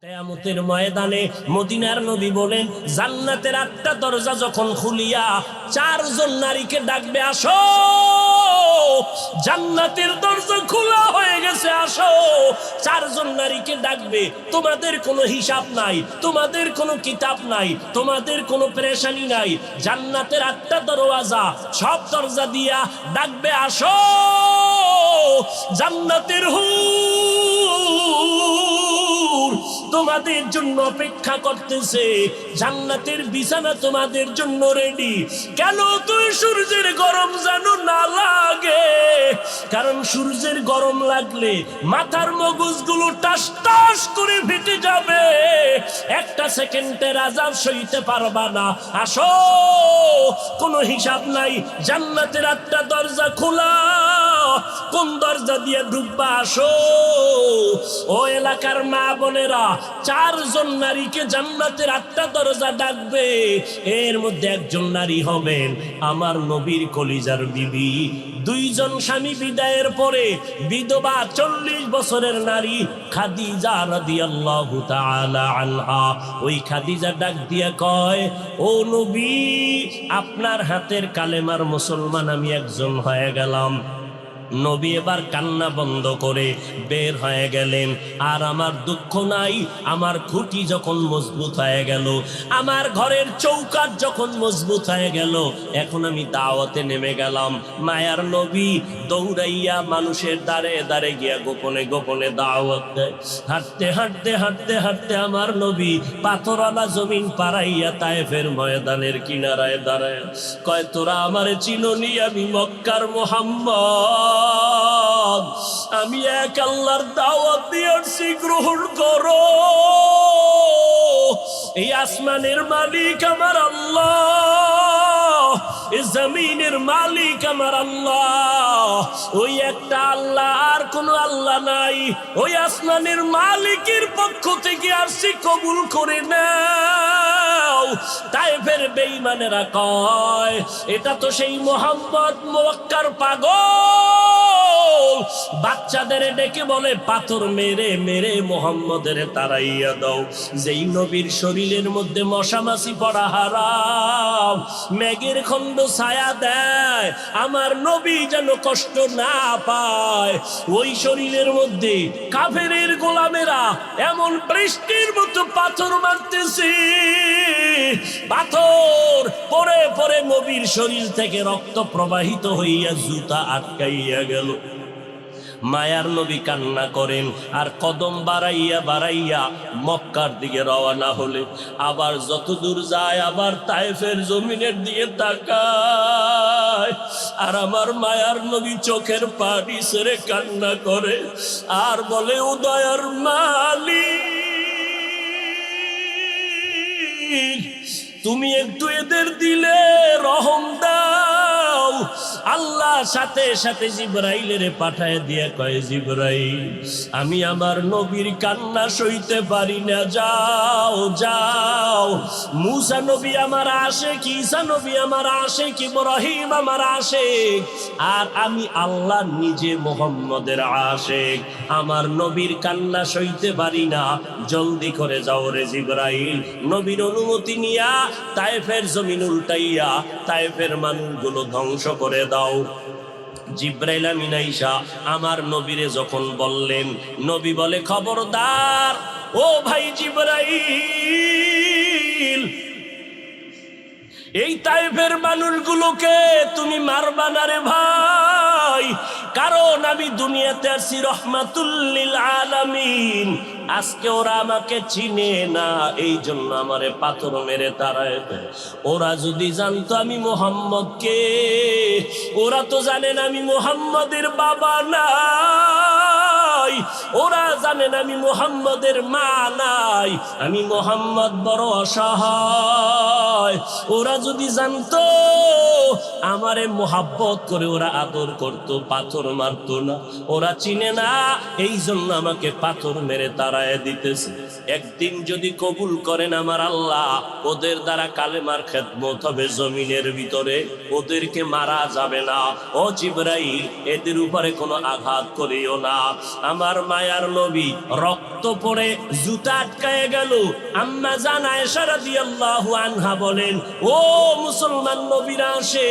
কিয়ামতের ময়দানে মদিনার নবী বলেন, জান্নাতের 8টা দরজা যখন খুলিয়া 4 জন নারীকে ডাকবে, আসো। জান্নাতের দরজা খোলা হয়ে গেছে, আসো। 4 জন নারীকে ডাকবে, তোমাদের কোনো হিসাব নাই, তোমাদের কোনো কিতাব নাই, তোমাদের কোনো পেরেশানি নাই। জান্নাতের 8টা দরওয়াজা, সব দরজা দিয়া ডাকবে, আসো। জান্নাতের হুর তোমাদের জন্য অপেক্ষা করতেছে, জান্নাতের বিছানা তোমাদের জন্য রেডি। কেন তুই সূর্যের গরম যেন না লাগে? কারণ সূর্যের গরম লাগলে মাথার মগজগুলো টাস টাস করে ফেটে যাবে, একটা সেকেন্ডের আযাব সইতে পারবা না। আসো, কোনো হিসাব নাই, জান্নাতের 8টা দরজা খোলা, কোন দরজা দিয়ে ঢুকবা? আসো। ও এলাকার মা বোনেরা, 4 জন নারীকে জান্নাতের 8টা দরজা ডাকবে, এর মধ্যে একজন নারী হবেন আমার নবীর কলিজার বিবি। 2 জন স্বামী বিদায়ের পরে বিধবা 40 বছরের নারী খাদিজা রাদিয়াল্লাহু তাআলা আনহা। ওই খাদিজা ডাক দিয়া কয়, ও নবী, আপনার হাতের কালেমার মুসলমান আমি একজন হয়ে গেলাম। নবী এবার কান্না বন্ধ করে বের হয়ে গেলেন। আর আমার দুঃখ নাই, আমার খুঁটি যখন মজবুত হয়ে গেল, আমার ঘরের চৌকাঠ যখন মজবুত হয়ে গেল, এখন আমি দাওয়াতে নেমে গেলাম। মায়ার নবী দৌড়াইয়া মানুষের দ্বারে দ্বারে গিয়া গোপনে গোপনে দাওয়াত দেয়। হাঁটতে হাঁটতে হাঁটতে হাঁটতে আমার নবী পাথরওয়ালা জমিন পাড়াইয়া তায়েফের ময়দানের কিনারায় দাঁড়ায় কয়, তোরা আমারে চিনোনি, আমি মক্কার মুহাম্মদ, আমি এক আল্লাহর দাওয়াত দিয়েছি, গ্রহণ করো। এই আসমানের মালিক আমার আল্লাহ, এই জমিনের মালিক আমার আল্লাহ, ওই একটা আল্লাহ, আর কোনো আল্লাহ নাই। ওই আসমানের মালিকের পক্ষ থেকে আসছি, কবুল করে নাও। তায়েফের বেঈমানেরা কয়, এটা তো সেই মুহাম্মদ মক্কার পাগল। বাচ্চাদের ডেকে বলে, পাথর মেরে মেরে মুহাম্মদের তাড়াইয়া দাও। যেই নবীর শরীরের মধ্যে মশামাছি পড়া হারাম, মেঘের খণ্ড ছায়া দেয়, আমার নবী যেন কষ্ট না পায়। ওই শরীরের মধ্যে কাফেরের গোলামেরা এমন বৃষ্টির মতো পাথর মারতেছে, পাথর পরে পরে নবীর শরীর থেকে রক্ত প্রবাহিত হইয়া জুতা আটকাইয়া গেল। মায়ার নবী কান্না করেন, আর কদম বাড়াইয়া বাড়াইয়া মক্কার দিকে রওনা হলে, আবার যত দূর যায় আবার তায়েফের জমিনের দিকে তাকায়, আর আমার মায়ার নবী চোখের পানি ছেড়ে কান্না করে আর বলে, ও দয়ার মালিক, তুমি একটু এদের দিলে রহম দাও। আল্লাহ সাথে সাথে জিবরাইলের পাঠায় দিয়া কয়, জিবরাইল, আমি আমার নবীর কান্না সইতে পারি না, যাও যাও। মুসা নবী আমার আশিক, ঈসা নবী আমার আশিক, ইব্রাহিম আমার আশিক, আর আমি আল্লাহ নিজে মুহাম্মদের আশিক। আমার নবীর কান্না সইতে পারি না, জলদি করে যাও রে জিবরাইল। নবীর অনুমতি নিয়া তায়েফের জমিন উল্টাইয়া তায়েফের মানুষগুলো ধ্বংস করে দাও। জিবরাইল আমিন আইসা আমার নবীরে যখন বললেন, নবী বলে, খবরদার ও ভাই জিবরাইল, এই তায়েফের মানুষগুলোকে তুমি মারবা না রে ভাই, কারণ আমি দুনিয়াতে আসি রহমাতুল লিল আলামিন। আজকে ওরা আমাকে চিনে না, এই জন্য আমারে পাথর মেরে তাড়ায় দেয়। ওরা যদি জানতো আমি মুহাম্মদ কে, ওরা তো জানেন আমি মুহাম্মদের বাবা নাই, ওরা জানেন আমি মুহাম্মদের মা নাই, আমি মুহাম্মদ বড় অসহায়। ওরা যদি জানতো আমারে মোহাব্বত করে ওরা আদর করত, পাথর মারতো না। ওরা চিনে না, এই জন্য আমাকে পাথর মেরে তাড়ায় দিতেছে। একদিন যদি কবুল করেন আমার আল্লাহ, ওদের দ্বারা কালেমার খেদমত হবে জমিনের ভিতরে, ওদেরকে মারা যাবে না। ও জিবরাইল, এদের উপরে কোনো আঘাত করিও না। আমার মায়ার নবী রক্ত পড়ে জুতা আটকায় গেল। আম্মা জান আয়েশা রাদিয়াল্লাহু আনহা বলেন, ও মুসলমান নবীরা আসে,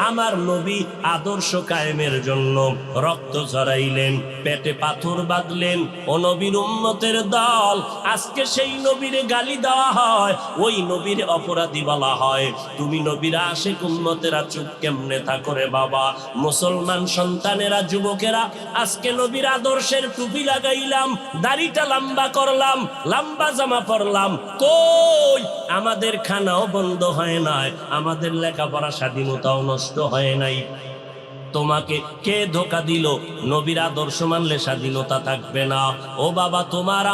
আমার নবী আদর্শ কায়েমের জন্য রক্ত ঝরাইলেন, পেটে পাথর বাঁধলেন। ও নবীর উম্মতের দল, আজকে সেই নবীর গালি দেওয়া হয়, ওই নবীর অপরাধী বলা হয়। তুমি নবীর আশিক উম্মতেরা চুপ কেমনে থাকো রে বাবা? মুসলমান সন্তানেরা, যুবকেরা, আজকে নবীর আদর্শের টুপি লাগাইলাম, দাড়িটা লম্বা করলাম, লম্বা জামা পরলাম, কই আমাদের খানাও বন্ধ হয় নাই, আমাদের লেখাপড়া স্বাধীনতাও নষ্ট হয় নাই। তোমাকে কে ধোকা দিল? নবীর আদর্শ মানলে স্বাধীনতা থাকবে না। ও বাবা, তোমার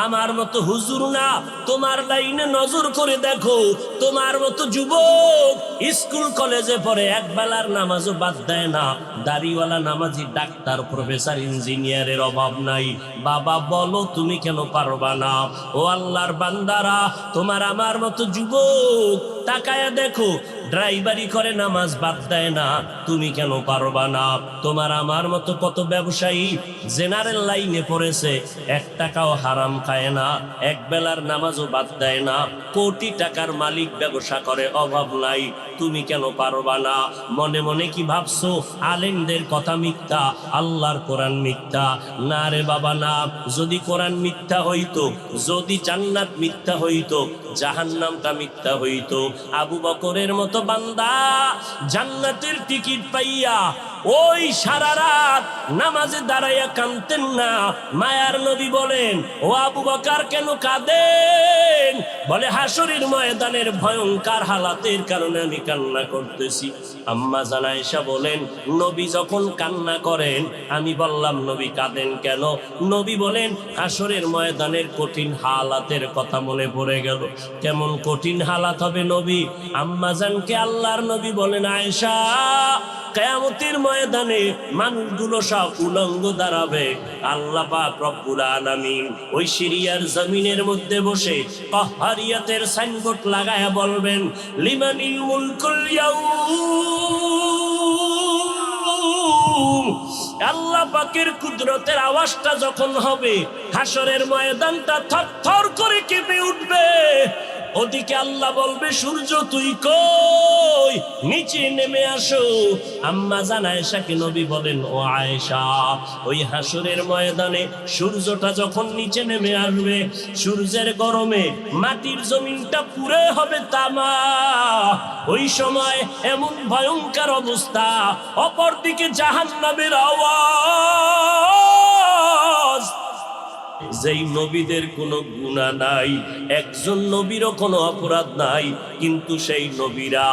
আমার মতো হুজুর না, তোমার লাইনে নজর করে দেখো, তোমার মতো যুবক স্কুল কলেজে পড়ে একবেলার নামাজও বাদ দেয় না, দাড়িওয়ালা নামাজি ডাক্তার প্রফেসর ইঞ্জিনিয়ারের অভাব নাই। বাবা বলো, তুমি কেন পারবা না? ও আল্লাহর বান্দারা, তোমার আমার মতো যুবক তাকায়া দেখো, ড্রাইভারি করে নামাজ বাদ দেয় না, তুমি কেন পারবা না? তোমার আমার মতো কত ব্যবসায়ী জেনারেল লাইনে পড়েছে, 1 টাকাও হারাম খায় না, এক বেলার নামাজও বাদ দেয় না, কোটি টাকার মালিক, ব্যবসা করে, অভাব নাই, তুমি কেন পারবা না? মনে মনে কি ভাবছো আলেমদের কথা মিথ্যা, আল্লাহর কোরআন মিথ্যা? না রে বাবা না। যদি কোরআন মিথ্যা হইতো, যদি জান্নাত মিথ্যা হইতো, জাহান্নামটা মিথ্যা হইতো, আবু বকরের মতো বান্দা জান্নাতের টিকিট পাইয়া ওই সারা রাত নামাজে দাঁড়াইয়া কাঁদতেন না। মায়ার নবী বলেন, ও আবু বকর কেন কাঁদেন? বলে, হাসরের ময়দানের ভয়ঙ্কর হালাতের কারণে আমি কান্না করতেছি। আম্মা জান আয়েশা বলেন, নবী যখন কান্না করেন, আমি বললাম, নবী কাঁদেন কেন? নবী বলেন, হাসরের ময়দানের কঠিন হালাতের কথা মনে পড়ে গেল। কেমন কঠিন হালাত হবে নবী? আম্মা জানকে আল্লাহর নবী বলেন, আয়েশা, কিয়ামতের ময়দানে মানুষগুলো সব উলঙ্গ দাঁড়াবে। আল্লাহ পাক রব্বুল আলামিন ওই সিরিয়ার জমিনের মধ্যে বসে কাহ্হারিয়াতের সাইনবোর্ড লাগায়া বলবেন, লিমানিল মুলকুল ইয়াউম। আল্লাহ পাকের কুদরতের আওয়াজটা যখন হবে, হাসরের ময়দানটা থরথর করে কেঁপে উঠবে। ওদিকে আল্লাহ বলবে, সূর্য তুই কই? নিচে নেমে আসো। আম্মা জান আয়েশাকে নবী বলেন, ও আয়েশা, ওই হাসরের ময়দানে সূর্যটা যখন নিচে নেমে আসবে, সূর্যের গরমে মাটির জমিনটা পুড়ে হবে তামা। ওই সময় এমন ভয়ঙ্কর অবস্থা, অপরদিকে জাহান্নামের আওয়াজ। যেই নবীদের কোনো গুনাহ নাই, একজন নবীরও কোনো অপরাধ নাই, কিন্তু সেই নবীরা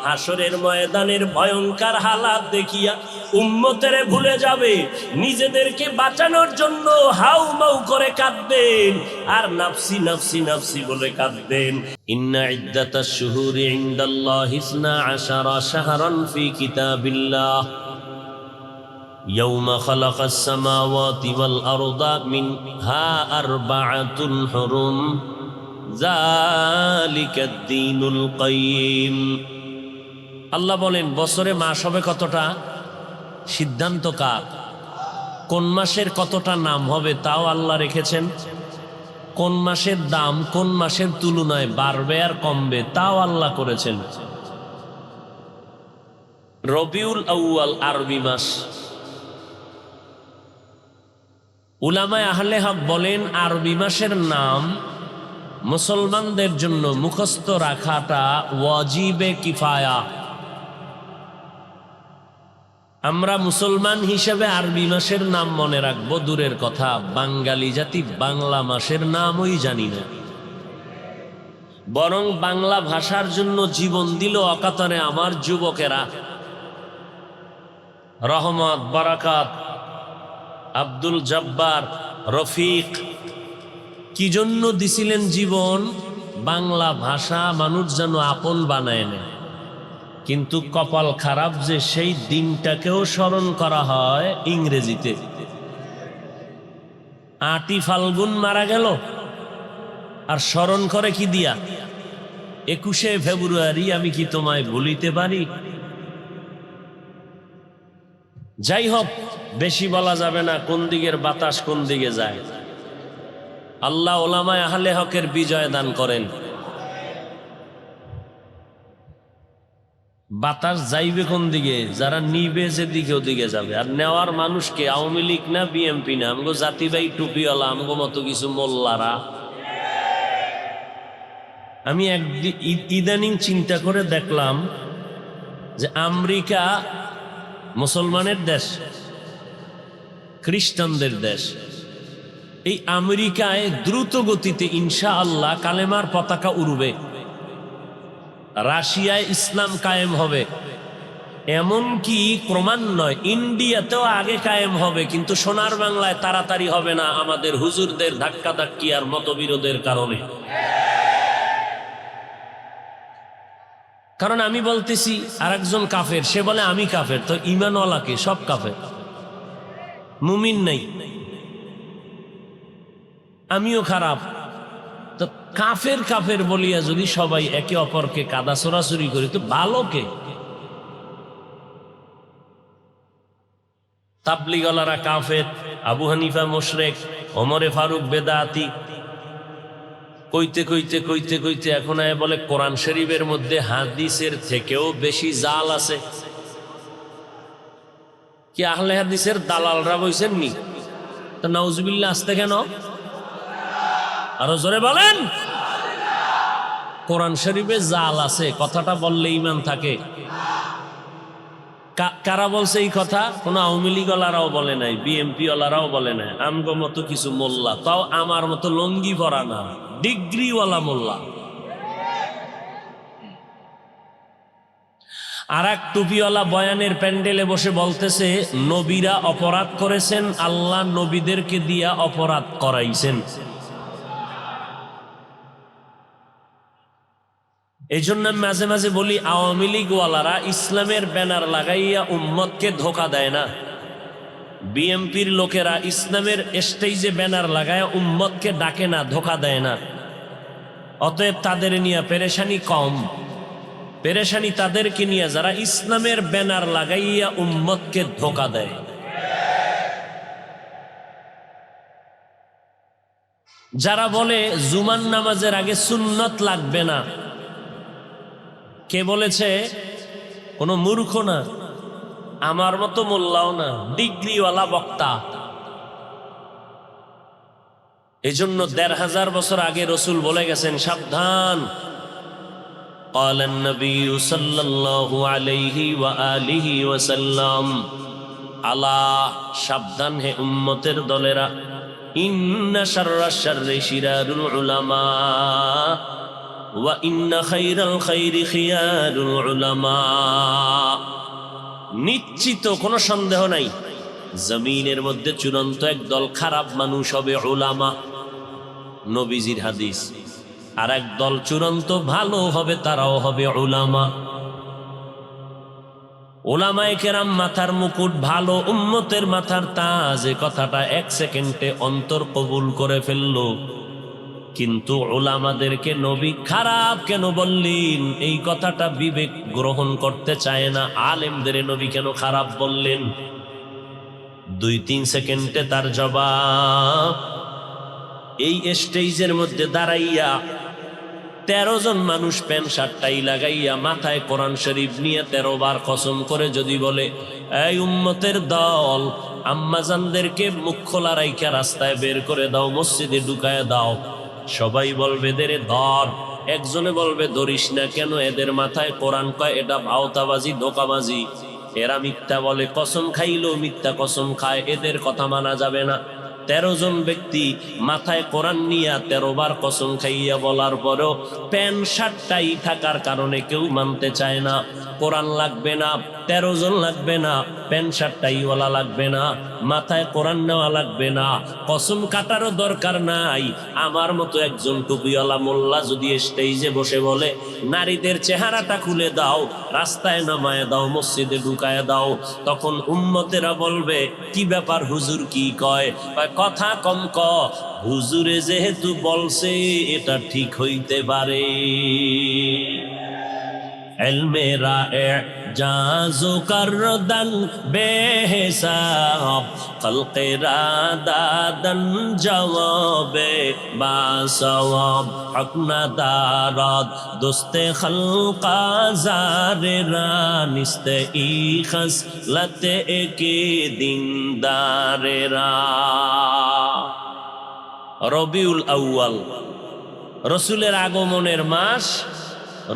হাসরের ময়দানের ভয়ঙ্কর হালাত দেখিয়া উম্মতেরে ভুলে যাবে, নিজেদেরকে বাঁচানোর জন্য হাউমাউ করে কাঁদবেন, আর নাফসি নাফসি নাফসি বলে কাঁদবেন। ইন্না ইদ্দাতাশ শুহুরি ইনদাল্লাহি 12 শাহরান ফি কিতাবিল্লাহ يوم خلق السماوات والأرض منها 4 حرم ذلك الدين القيم। আল্লাহ বলেন, বছরে মাস হবে কতটা? সিদ্ধান্ত কার? কোন মাসের কতটা নাম হবে তাও আল্লাহ রেখেছেন। কোন মাসের দাম কোন মাসের তুলনায় বাড়বে আর কমবে তাও আল্লাহ করেছেন। রবিউল আউয়াল আরবি মাস। উলামায়ে আহলে হক বলেন, আরবি মাসের নাম মুসলমানদের জন্য মুখস্থ রাখাটা ওয়াজিবে কিফায়া। আমরা মুসলমান হিসেবে আরবি মাসের নাম মনে রাখবো দূরের কথা, বাঙালি জাতি বাংলা মাসের নামই জানি না। বরং বাংলা ভাষার জন্য জীবন দিল অকাতরে আমার যুবকেরা। রহমত, বারাকাত, আব্দুল জব্বার, রফিক কি জন্য দিছিলেন জীবন? বাংলা ভাষা মানুষ যেন আপন বানায় নেয়। কিন্তু কপাল খারাপ যে সেই দিনটাকেও স্মরণ করা হয় ইংরেজিতে। 8ই ফাল্গুন মারা গেল, আর স্মরণ করে কি দিয়া? 21শে ফেব্রুয়ারি আমি কি তোমায় ভুলিতে পারি? যাই হোক, বেশি বলা যাবে না কোন দিকের বাতাস কোন দিকে যায়। আল্লাহ ওলামায়ে আহলে হকের বিজয় দান করেন। বাতাস যাইবে কোন দিকে? যারা নিবে যেদিকে ওদিকে যাবে। আর নেওয়ার মানুষকে আওয়ামী লীগ না বিএমপি না, আমগো জাতিবাই টুপিওয়ালা, আমগো মতো কিছু মোল্লারা। আমি ইদানিং চিন্তা করে দেখলাম যে আমেরিকা মুসলমানের দেশ, খ্রিস্টানদের দেশ। এই আমেরিকায় দ্রুত গতিতে ইনশাআল্লাহ কালেমার পতাকা উড়বে। রাশিয়ায় ইসলাম কায়েম হবে, এমনকি ক্রমান্বয়ে ইন্ডিয়াতেও আগে কায়েম হবে, কিন্তু সোনার বাংলায় তাড়াতাড়ি হবে না, আমাদের হুজুরদের ধাক্কাধাক্কি আর মতবিরোধের কারণে। কারণ আমি বলতেছি আর একজন কাফের, সে বলে আমি কাফের, তো ঈমানওয়ালাকে সব কাফের, মুমিন নাই, আমিও খারাপ। তো কাফের কাফের বলিয়া যদি সবাই একে অপরকে কাদা ছোড়াছুরি করি, তো ভালো কে? তাবলিগওয়ালারা কাফের, আবু হানিফা মুশরিক, ওমরে ফারুক বেদাতি, কইতে কইতে কইতে কইতে এখন বলে কোরআন শরীফের মধ্যে হাদিসের থেকেও বেশি জাল আছে। কি আহলে হাদিসের দালালরা বইছেন নি? তো নাউজুবিল্লাহ আসতে কেন? আরো জোরে বলেন। কোরআন শরীফে জাল আছে কথাটা বললে ঈমান থাকে? কারা বলছে এই কথা? কোন আওয়ামী লীগ ওয়ালারাও বলে নাই, বিএমপি ওয়ালারাও বলে নাই, আমগো মতো কিছু মোল্লা, তাও আমার মতো লঙ্গি পরা না, ডিগ্রিওয়ালা মোল্লা। আর এক টুপিওয়ালা বয়ানের প্যান্ডেলে বসে বলতেছে নবীরা অপরাধ করেছেন, আল্লাহ নবীদেরকে দিয়া অপরাধ করাইছেন। এই জন্য মাঝে মাঝে বলি আওয়ামী লীগওয়ালারা ইসলামের ব্যানার লাগাইয়া উম্মতকে ধোকা দেয় না, বিএমপির লোকেরা ইসলামের স্টেজে ব্যানার লাগায় উম্মতকে ডাকে না, ধোকা দেয় না। অতএব তাদের নিয়ে পেরেশানি কম, পেরেশানি তাদেরকে নিয়ে যারা ইসলামের ব্যানার লাগাইয়া উম্মতকে ধোকা দেয়। যারা বলে জুমার নামাজের আগে সুন্নত লাগবে না, কে বলেছে? কোনো মূর্খ না, আমার মতো মোল্লাও না, ডিগ্রিওয়ালা বক্তা। এই জন্য ১৫০০ বছর আগে রসুল বলে গেছেন সাবধান। قال النبي صلى الله عليه وآله وسلم আলা, সাবধান হে উম্মতের দলেরা, ইন্না শাররাশ শাররি শিরারুল উলামা ওয়া ইন্না খায়রাল খায়রি খিয়ারুল উলামা। নিশ্চিত, কোনো সন্দেহ নাই, জমিনের মধ্যে চূড়ান্ত একদল খারাপ মানুষ হবে উলামা, নবীজির হাদিস। আর একদল চূড়ান্ত ভালো হবে, তারাও হবে উলামা। উলামায়ে কেরাম মাথার মুকুট, ভালো উম্মতের মাথার তাজ। এ কথাটা 1 সেকেন্ডে অন্তর কবুল করে ফেললো। কিন্তু উলামাদেরকে নবী খারাপ কেন বললেন, এই কথাটা বিবেক গ্রহণ করতে চায় না। আলেমদের নবী কেন খারাপ বললেন? 2-3 সেকেন্ডে তার জবাব। এই স্টেজের মধ্যে দাঁড়াইয়া 13 জন মানুষ প্যান্ট শার্টটাই লাগাইয়া মাথায় কোরআন শরীফ নিয়ে 13 বার কসম করে যদি বলে, এই উম্মতের দল, আম্মাজানদেরকে মুখ খোলা রাইখা রাস্তায় বের করে দাও, মসজিদে ঢুকায় দাও, সবাই বলবে এদের ধর। একজনে বলবে ধরিস না কেন, এদের মাথায় কোরআন কয়, এটা ভাওতাবাজি, ধোকাবাজি, এরা মিথ্যা বলে, কসম খাইলেও মিথ্যা কসম খায়, এদের কথা মানা যাবে না। 13 জন ব্যক্তি মাথায় কোরআন নিয়ে 13 বার কসম খাইয়া বলার পরেও প্যান্ট শার্টটাই থাকার কারণে কেউ মানতে চায় না। কোরআন লাগবে না, 13 জন লাগবে না, প্যান্ট শার্ট টাইওয়ালা লাগবে না, মাথায় কোরআন নেওয়া লাগবে না, কসম কাটারও দরকার নাই। আমার মতো একজন টুপিওয়ালা মোল্লা যদি স্টেজে বসে বলে নারীদের চেহারাটা খুলে দাও, রাস্তায় নামায় দাও, মসজিদে ঢুকায় দাও, তখন উম্মতেরা বলবে কি ব্যাপার হুজুর কি কয়? কথা কম ক, হুজুরে যেহেতু বলছে এটা ঠিক হইতে পারে। ইলমে ইজাজু করদান বেহিসাব, খলকে রাদাদান জওয়াবে বাসওয়াব, হক না দারাদ দোস্তে খলকা জারেরা, নিস্তে ই খসলতে একে দিনদারেরা। রবিউল আউয়াল রসুলের আগমনের মাস,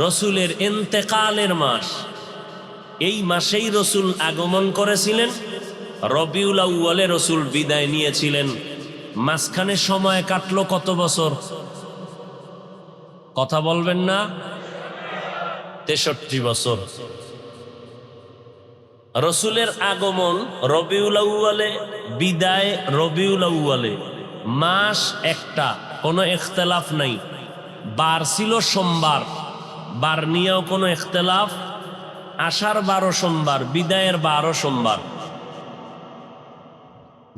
রসুলের ইন্তেকালের মাস। এই মাসেই রসুল আগমন করেছিলেন, রবিউল আউয়ালে রসুল বিদায় নিয়েছিলেন। মাঝখানে সময় কাটলো কত বছর? কথা বলবেন না? 63 বছর। রসুলের আগমন রবিউল আউয়ালে, বিদায় রবিউল আউয়ালে, মাস একটা, কোনো ইখতিলাফ নাই। বার ছিল সোমবার, বার নিয়েও কোনো ইখতিলাফ। আষাঢ় 12 সোমবার, বিদায়ের 12 সোমবার।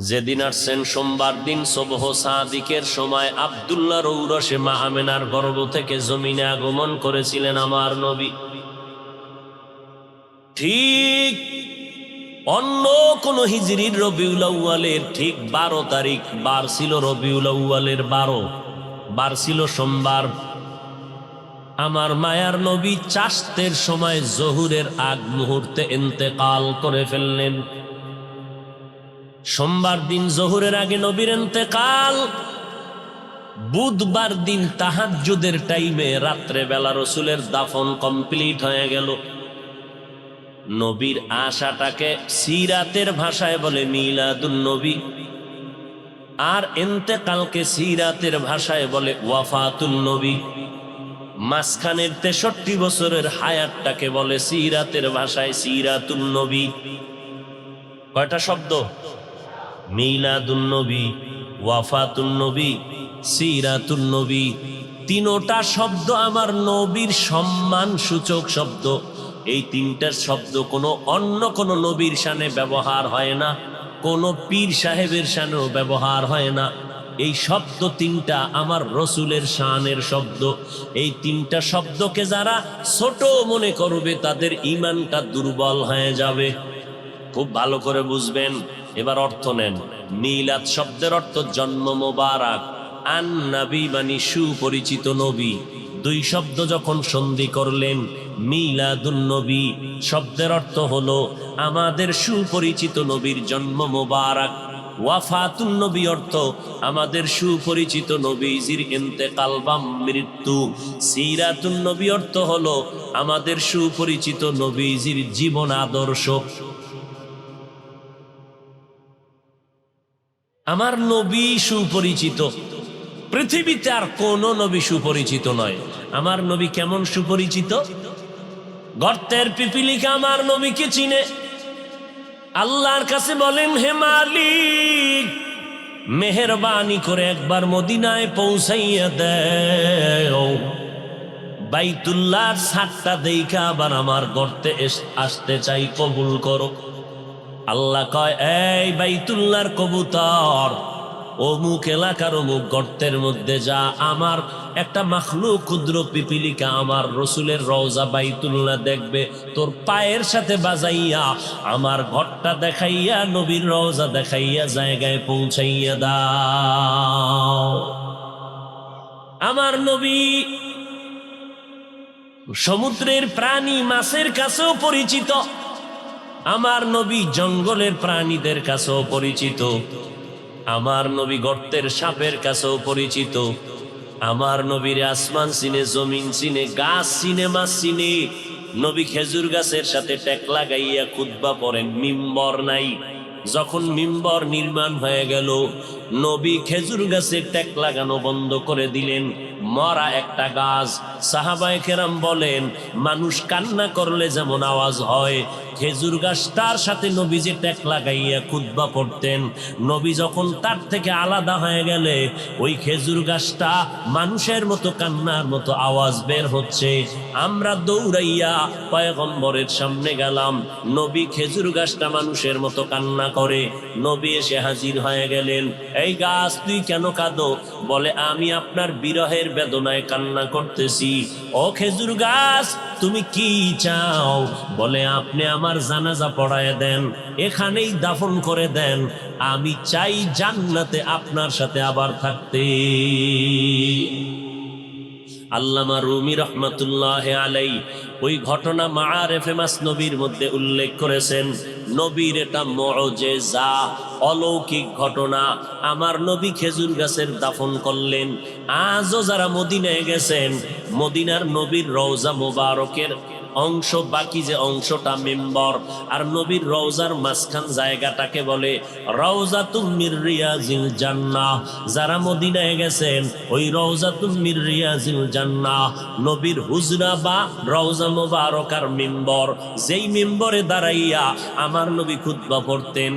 যেদিন আসছেন সোমবার দিন সুবহ সাদিকের সময় আব্দুল্লাহ রৌরসে মা আমেনার গর্ভ থেকে জমিনে আগমন করেছিলেন আমার নবী। ঠিক অন্য কোন হিজরির রবিউল আউয়ালের ঠিক 12 তারিখ বার ছিল, রবিউল আউয়ালের 12 বার ছিল সোমবার। আমার মায়ার নবী চাষতের সময় জহুরের আগ মুহূর্তে ইন্তেকাল করে ফেললেন। সোমবার দিন জহুরের আগে নবীর ইন্তেকাল। বুধবার দিন তাহাজ্জুদের টাইমে রাত্রে বেলা রসুলের দাফন কমপ্লিট হয়ে গেল। নবীর আশাটাকে সিরাতের ভাষায় বলে মিলাদুন নবী, আর ইন্তেকালকে সিরাতের ভাষায় বলে ওয়াফাতুন নবী। মাঝখানের 63 বছরের হায়াতটাকে বলে সিরাতের ভাষায় সিরাতুন নবী। কয়টা শব্দ? মিলাদুন নবী, ওয়াফাতুন নবী, সিরাতুন নবী। তিনোটা শব্দ আমার নবীর সম্মান সূচক শব্দ। এই তিনটা শব্দ কোনো অন্য কোনো নবীর শানে ব্যবহার হয় না, কোনো পীর সাহেবের শানেও ব্যবহার হয় না। এই শব্দ তিনটা আমার রসুলের শানের শব্দ। এই তিনটা শব্দকে যারা ছোট মনে করবে তাদের ঈমানটা দুর্বল হয়ে যাবে। খুব ভালো করে বুঝবেন। এবার অর্থ নেন। মিলাদ শব্দের অর্থ জন্ম মোবারক, আন নবী মানে সুপরিচিত নবী। দুই শব্দ যখন সন্ধি করলেন, মিলাদুন নবী শব্দের অর্থ হলো আমাদের সুপরিচিত নবীর জন্ম মোবারক। ওয়াফাতুন নবী অর্থ আমাদের সুপরিচিত নবীজির ইন্তেকাল বা মৃত্যু। সিরাতুন নবী অর্থ হলো আমাদের সুপরিচিত নবীজির জীবন আদর্শ। আমার নবী সুপরিচিত, পৃথিবীতে আর কোন নবী সুপরিচিত নয়। আমার নবী কেমন সুপরিচিত? গর্তের পিপিলিকা আমার নবীকে চিনে। আল্লাহর কাছে বলেন, হে মালিক, মেহেরবানি করে একবার মদিনায় পৌঁছাইয়া দেও। বাইতুল্লাহর ছাদটা দেখা আবার আমার গর্তে আসতে চাই, কবুল করো। আল্লাহ কয়, এই বাইতুল্লাহর কবুতর, অমুক এলাকার অমুক গর্তের মধ্যে যা। আমার একটা মাখলুক ক্ষুদ্র পিপিলিকা আমার রসুলের রওজা বাইতুল্লাহ দেখবে, তোর পায়ের সাথে বাজাইয়া আমার ঘরটা দেখাইয়া নবীর রওজা দেখাইয়া জায়গায় পৌঁছাইয়া দাও। আমার নবী সমুদ্রের প্রাণী মাছের কাছেও পরিচিত। আমার নবী জঙ্গলের প্রাণীদের কাছেও পরিচিত। আমার নবী গর্তের সাপের কাছেও পরিচিত। আমার নবীর আসমান চিনে, জমিন চিনে, গাছ চিনে, মাছ চিনে। নবী খেজুর গাছের সাথে টেক লাগাইয়া খুতবা পড়েন, মিম্বর নাই, যখন মিম্বর নির্মাণ হয়ে গেল, নবী খেজুর গাছে ট্যাক লাগানো বন্ধ করে দিলেন, মরা একটা গাছ। সাহাবায়ে কেরাম বলেন, মানুষ কান্না করলে যেমন আওয়াজ হয়, খেজুর গাছটার সাথে নবী যে ট্যাক লাগাইয়া খুতবা পড়তেন, নবী যখন তার থেকে আলাদা হয়ে গেলে ওই খেজুর গাছটা মানুষের মতো কান্নার মতো আওয়াজ বের হচ্ছে। আমরা দৌড়াইয়া পয়গম্বরের সামনে গেলাম, নবী খেজুর গাছটা মানুষের মতো কান্না করে। নবী এসে হাজির হয়ে গেলেন। এই গাছ, তুই কেন কাঁদো? বলে, আমি আপনার বিরহের বেদনায় কান্না করতেছি। ও খেজুর গাছ, তুমি কি চাও? বলে, আপনি আমার জানাজা পড়ায় দেন, এখানেই দাফন করে দেন, আমি চাই জান্নাতে আপনার সাথে আবার থাকতে। আল্লামা রুমি রহমাতুল্লাহ আলাই ওই ঘটনা মাআরিফে মাসনবীর মধ্যে উল্লেখ করেছেন। নবীর এটা মুআজিজা, অলৌকিক ঘটনা। আমার নবী খেজুর গাছের দাফন করলেন। আজও যারা মদিনায় গেছেন, মদিনার নবীর রওজা মোবারকের অংশ, বাকি যে অংশটা মিম্বর, আর নবীর রওজার মাঝখান জায়গাটাকে বলে রওজাতুম মির রিয়াজিল জান্নাহ। যারা মদিনায় গেছেন, ওই রওজাতুম মির রিয়াজিল জান্নাহ নবীর হুজরা বা রওজা মোবারক আর মিম্বর, যেই মিম্বরে দাঁড়াইয়া আমার নবী খুতবা পড়তেন,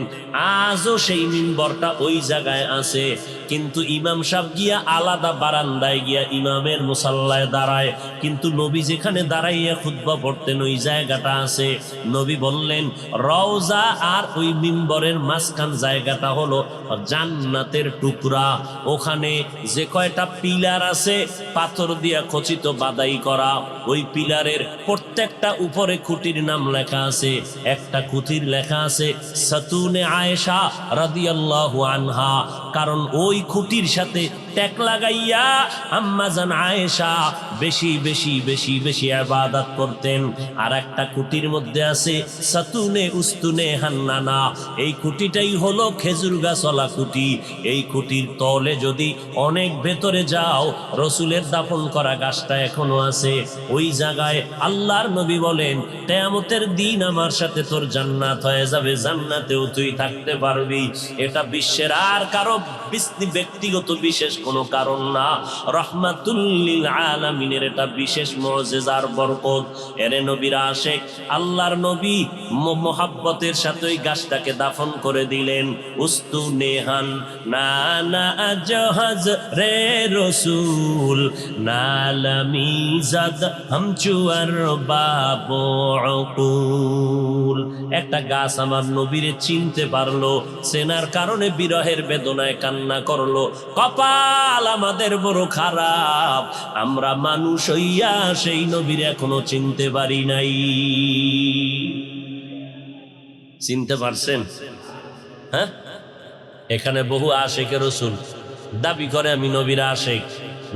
আজও সেই মিম্বরটা ওই জায়গায় আছে। কিন্তু ইমাম সাহেব গিয়া আলাদা বারান্দায় গিয়া ইমামের মুসাল্লায় দাঁড়ায়, কিন্তু নবী যেখানে দাঁড়াইয়া খুতবা পড়তেন ওই জায়গাটা আছে। নবী বললেন, রওজা আর ওই মিম্বরের মাঝখান জায়গাটা হলো জান্নাতের টুকরা। ওখানে যে কয়টা পিলার আছে পাথর দিয়া খচিত বাদাই করা, ওই পিলারের প্রত্যেকটা উপরে খুঁটির নাম লেখা আছে। একটা খুঁটির লেখা আছে সাতুনে আয়েশা রাদিয়াল্লাহু আনহা, কারণ ওই খুঁটির সাথে ট্যাক লাগাইয়া আম্মা জান আয়েশা বেশি বেশি বেশি বেশি ইবাদত করতেন। আর একটা খুঁটির মধ্যে আছে সাতুনে উস্তুনে হান্নানা, এই খুঁটিটাই হলো খেজুর গাছওয়ালা খুঁটি। এই খুঁটির তলে যদি অনেক ভেতরে যাও, রসুলের দাফন করা গাছটা এখনো আছে ওই জায়গায়। আল্লাহর নবী বলেন, কিয়ামতের দিন আমার সাথে তোর জান্নাত হয়ে যাবে, জান্নাতেও তুই থাকতে পারবি। এটা বিশ্বের আর কারো ব্যক্তিগত বিশেষ কোনো কারণ না, রাহমাতুল লিল আলামিনের এটা বিশেষ মুআজিজার বরকত। এরে নবীর আশিক, আল্লাহর নবী মোহাব্বতের সাথে ওই গাছটাকে দাফন করে দিলেন। উস্তু নেহান না না জাহাজ রে রসুল নালামি জাদ হামচুয়ার বাবু উকুল। একটা গাছ আমার নবীরে চিনতে পারলো, চেনার কারণে বিরহের বেদনায় কান্না করলো। কপাল আমাদের বড় খারাপ, আমরা মানুষ হইয়া সেই নবীর এখনো চিনতে পারি নাই। চিনতে পারছেন? হ্যাঁ, এখানে বহু আশিকে রাসূল দাবি করে আমি নবীর আশিক।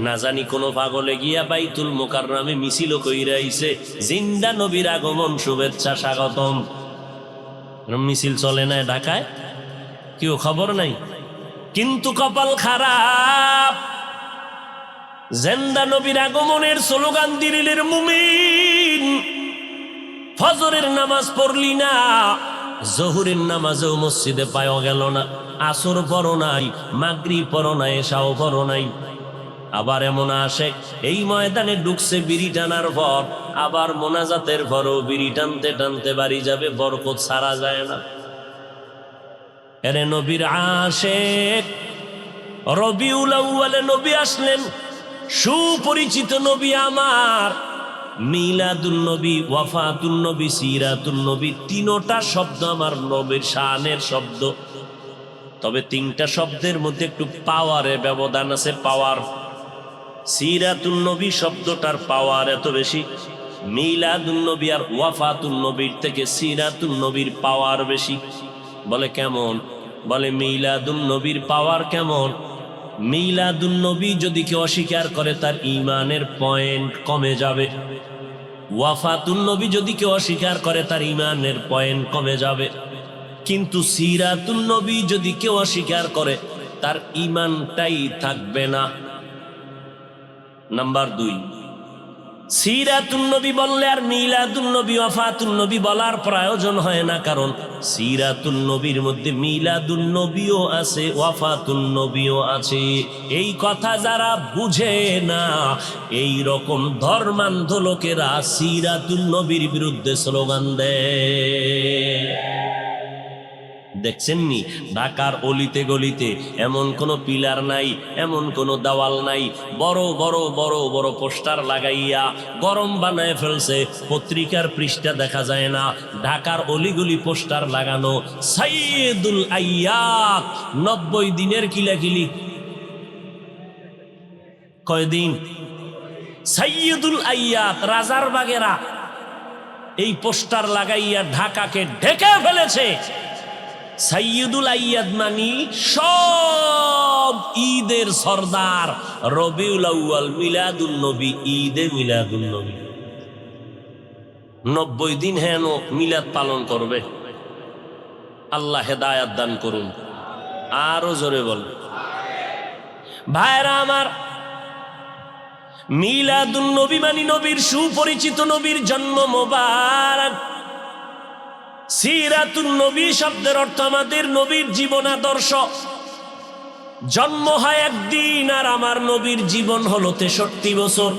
না জানি কোন পাগলে গিয়া বাইতুল মুকাররমে মিছিল কইরা আইছে, জিন্দা নবীর আগমন শুভেচ্ছা স্বাগতম। মিছিল চলে না ঢাকায়, কেউ খবর নাই। কিন্তু কপাল খারাপ, জিন্দা নবীর আগমনের স্লোগান দিলের মুমিন, ফজরের নামাজ পড়লি না, জোহরের নামাজেও মসজিদে পাওয়া গেল না, আসর পড়ো নাই, মাগরিব পড়ো নাই, এশাও পড়ো নাই। আবার এমন আশিক এই ময়দানে ঢুকছে বিড়ি টানার পর, আবার মোনাজাতের পরও বিড়ি টানতে টানতে বাড়ি যাবে, বরকত ছাড়া যায় না। এরে নবীর আশিক, রবিউল আউয়ালে নবী আসলেন, সুপরিচিত নবী আমার। মিলাদুন নবী, ওয়াফাতুন নবী, সিরাতুন নবী, তিনটা শব্দ আমার নবীর শানের শব্দ। তবে তিনটা শব্দের মধ্যে একটু পাওয়ারের ব্যবধান আছে, পাওয়ার। সিরাতুন নবী শব্দটার পাওয়ার এত বেশি, মিলাদুন নবী আর ওয়াফাতুন নবীর থেকে সিরাতুন নবীর পাওয়ার বেশি। বলে কেমন? বলে মিলাদুন নবীর পাওয়ার কেমন? মিলাদুন নবী যদি কেউ অস্বীকার করে তার ঈমানের পয়েন্ট কমে যাবে। ওয়াফাতুন নবী যদি কেউ অস্বীকার করে তার ঈমানের পয়েন্ট কমে যাবে। কিন্তু সিরাতুন নবী যদি কেউ অস্বীকার করে তার ঈমানটাই থাকবে না। নাম্বার 2, সিরাতুন নবী বললে আর মিলাদুন নবী ওয়াফাতুন নবী বলার প্রয়োজন হয় না, কারণ সিরাতুন নবীর মধ্যে মিলাদুন নবীও আছে, ওয়াফাতুন নবীও আছে। এই কথা যারা বুঝে না, এই রকম ধর্মান্ধ লোকেরা সিরাতুন নবীর বিরুদ্ধে স্লোগান দেয়। দেখছেন নি ঢাকার অলিতে গলিতে এমন কোনো পিলার নাই, এমন কোনো দেওয়াল নাই, বড় বড় বড় বড় পোস্টার লাগাইয়া গরম বানায় ফেলছে, পত্রিকার পৃষ্ঠা দেখা যায় না। ঢাকার অলিগলি পোস্টার লাগানো, সাইয়্যিদুল আইয়াত 90 দিনের কিলাকিলি। কয়দিন? সাইয়্যিদুল আইয়াত রাজার বাগেরা এই পোস্টার লাগাইয়া ঢাকাকে ঢেকে ফেলেছে। সাইয়্যিদুল আইয়াদ মানি সব ঈদের সরদার, রবিউল আউয়াল, মিলাদুন নবী, ঈদে মিলাদুন নবী। 90 দিন হেন মিলাদ পালন করবে। আল্লাহ হেদায়াত দান করুন। আরো জোরে বল ভাইরা আমার, মিলাদুন নবী মানি নবীর সুপরিচিত নবীর জন্ম মোবারক। সিরাতুন নবী শব্দের অর্থ আমাদের নবীর জীবন আদর্শ। জন্ম হয় একদিন, আর আমার নবীর জীবন হলো 63 বছর।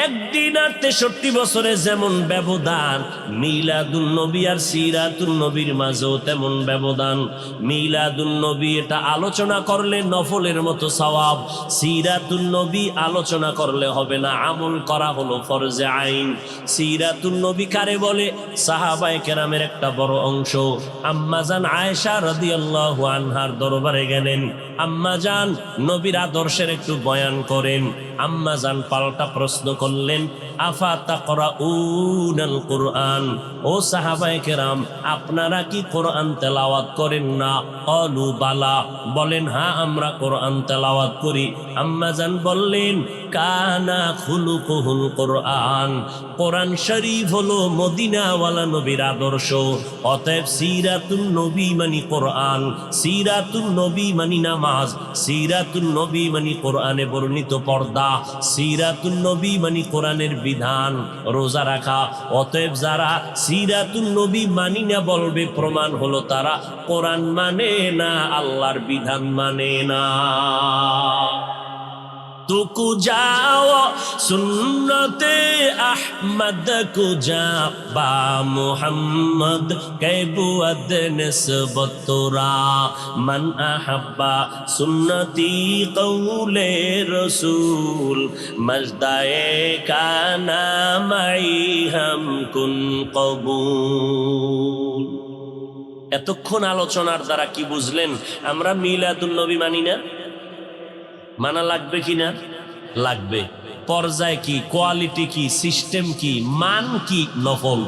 একদিন আর 63 বছরে যেমন ব্যবধান, মিলাদুন নবী আর সিরাতুন নবীর মাঝেও তেমন ব্যবধান। মিলাদুন নবী এটা আলোচনা করলে নফলের মতো সওয়াব, সিরাতুন নবী আলোচনা করলে হবে না, আমল করা হলো ফরজে আইন। সিরাতুন নবী কারে বলে? সাহাবায়ে কেরামের একটা বড় অংশ আম্মাজান আয়েশা রাদিয়াল্লাহু আনহার দরবারে গেলেন। আম্মাজান নবীর আদর্শের একটু বয়ান করেন। আম্মাজান পাল্টা প্রশ্ন করলেন, আফা তাকরাউনাল কুরআন, ও সাহাবায়ে কেরাম আপনারা কি কোরআন তেলাওয়াত করেন না? ক্বালু বালা, বলেন হ্যাঁ আমরা কোরআন তেলাওয়াত করি। আম্মাজান বললেন, কানা খুলুকুহুল কোরআন, কোরআন শরীফ হলো মদিনাওয়ালা নবীর আদর্শ। অতএব সিরাতুন নবী মানি কোরআন, সিরাতুন নবী মানি নামাজ, সিরাতুন নবী মানি কোরআনে বর্ণিত পর্দা, সিরাতুন নবী মানি কোরআনের বিধান, রোজা রাখা। অতএব যারা সিরাতুন নবী মানি না বলবে, প্রমাণ হলো তারা কোরআন মানে না, আল্লাহর বিধান মানে না। तुकु जाओ सुन्नते अहमद को जा बा मुहम्मद कैबुअद निस्बत तुरा मन अहब्बा सुन्नती कौले रसूल मजदाए काना माई हम कुन कबूल। এতক্ষণ আলোচনার দ্বারা কি বুঝলেন? আমরা মিলাদুন নবী মানি না, মানা লাগবে কিনা? লাগবে। পর্যায় কি, কোয়ালিটি কি, সিস্টেম কি, মান কি? নফল।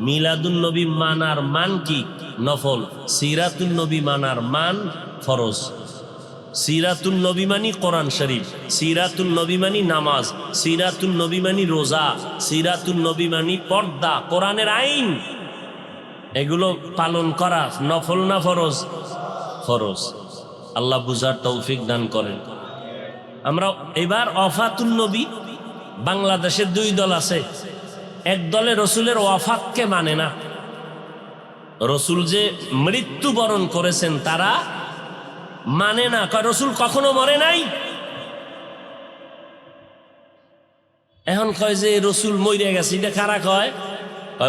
মিলাদুন নবী মানার মান কি? নফল। সিরাতুন নবী মানার মান ফরজ। সিরাতুন নবী মানি কোরআন শরীফ, সিরাতুন নবী মানি নামাজ, সিরাতুন নবী মানি রোজা, সিরাতুন নবী মানি পর্দা, কোরআনের আইন। এগুলো পালন করা নফল না ফরজ? ফরজ। আল্লাহ বুঝার তৌফিক দান করেন। আমরা এবার ওয়াফাতুন নবী, বাংলাদেশের 2 দল আছে। এক দলে রসুলের ওয়াফাতকে মানে না, রসুল যে মৃত্যুবরণ করেছেন তারা মানে না, কয় রসুল কখনো মরে নাই। এখন কয় যে রসুল মরিয়া গেছে, এটা কারা কয়?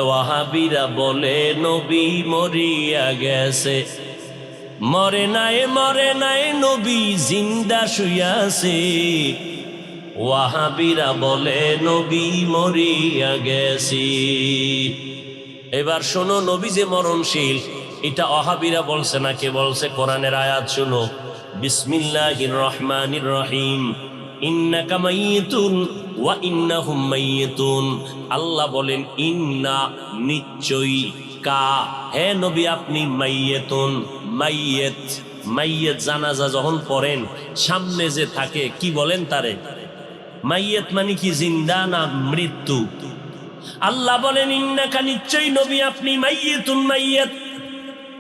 ওয়াহাবিরা বলে নবী মরিয়া গেছে। মরে নাই নবী জিন্দা শুইয়াছে। ওয়াহাবিরা বলে নবী মরিয়া গেছি। এবার শোনো, নবী যে মরণশীল এটা ওয়াহাবিরা বলছে না, কে বলছে? কোরআনের আয়াত শোনো, বিসমিল্লাহির রহমানির রহিম, ইন্নাকা মাইয়িতুন ওয়া ইন্নাহুম মাইয়িতুন। আল্লাহ বলেন ইন্না, নিশ্চয়ই, কা, হে নবী আপনি মাইয়িতুন, মাইয়িত। মাইয়িত জানাজা যখন পড়েন সামনে যে থাকে কি বলেন তারে? মাইয়িত মানে কি, জিন্দা না মৃত্যু? আল্লাহ বলেন ইন্নাকা, নিশ্চয়ই নবী আপনি, মাইয়িতুন, মাইয়িত,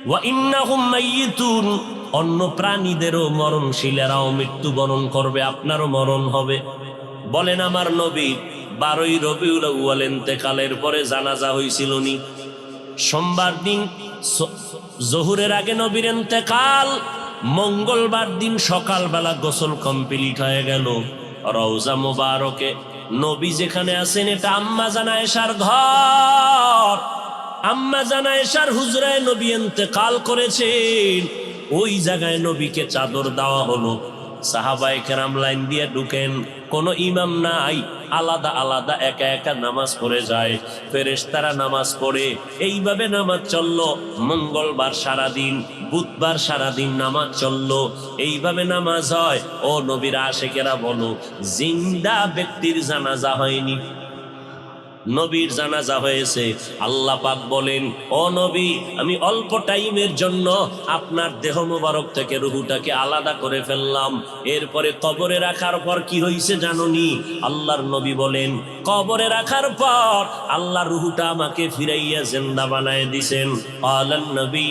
ওয়া ইন্নাহুম মাইয়িতুন, অন্য প্রাণীদেরও মরণশীলেরাও মৃত্যুবরণ করবে, আপনারও মরণ হবে। বলেন আমার নবী 12ই রবিউল আউয়াল ইন্তেকালের পরে জানাজা হয়েছিল নি। সোমবার দিন জোহরের আগে নবীর ইন্তেকাল, মঙ্গলবার দিন সকালবেলা গোসল কমপ্লিট হয়ে গেল। রওজা মুবারকে নবী যেখানে আছেন এটা আম্মা জান আয়েশার ঘর। আম্মা জান আয়েশার হুজরায় নবী ইন্তেকাল করেছেন। ওই জায়গায় নবীকে চাদর দেওয়া হলো। সাহাবায়ে কেরাম লাইন দিয়ে ঢুকেন, কোনো ইমাম নাই, আলাদা আলাদা একা একা নামাজ পড়ে যায়। ফেরেশতারা নামাজ পড়ে। এইভাবে নামাজ চললো মঙ্গলবার সারাদিন, বুধবার সারাদিন নামাজ চললো। এইভাবে নামাজ হয়। ও নবীর আশিকেরা বলো, জিন্দা ব্যক্তির জানাজা হয়নি, নবীর জানাজা হয়েছে। আল্লাহ পাক বলেন, ও নবী, আমি অল্প টাইমের জন্য আপনার দেহ মোবারক থেকে রুহুটাকে আলাদা করে ফেললাম। এরপরে কবরে রাখার পর কি হয়েছে জানোনি? আল্লাহর নবী বলেন, কবরে রাখার পর আল্লাহ রুহুটা আমাকে ফিরাইয়া জিন্দা বানায় দিবেন। আলান নবী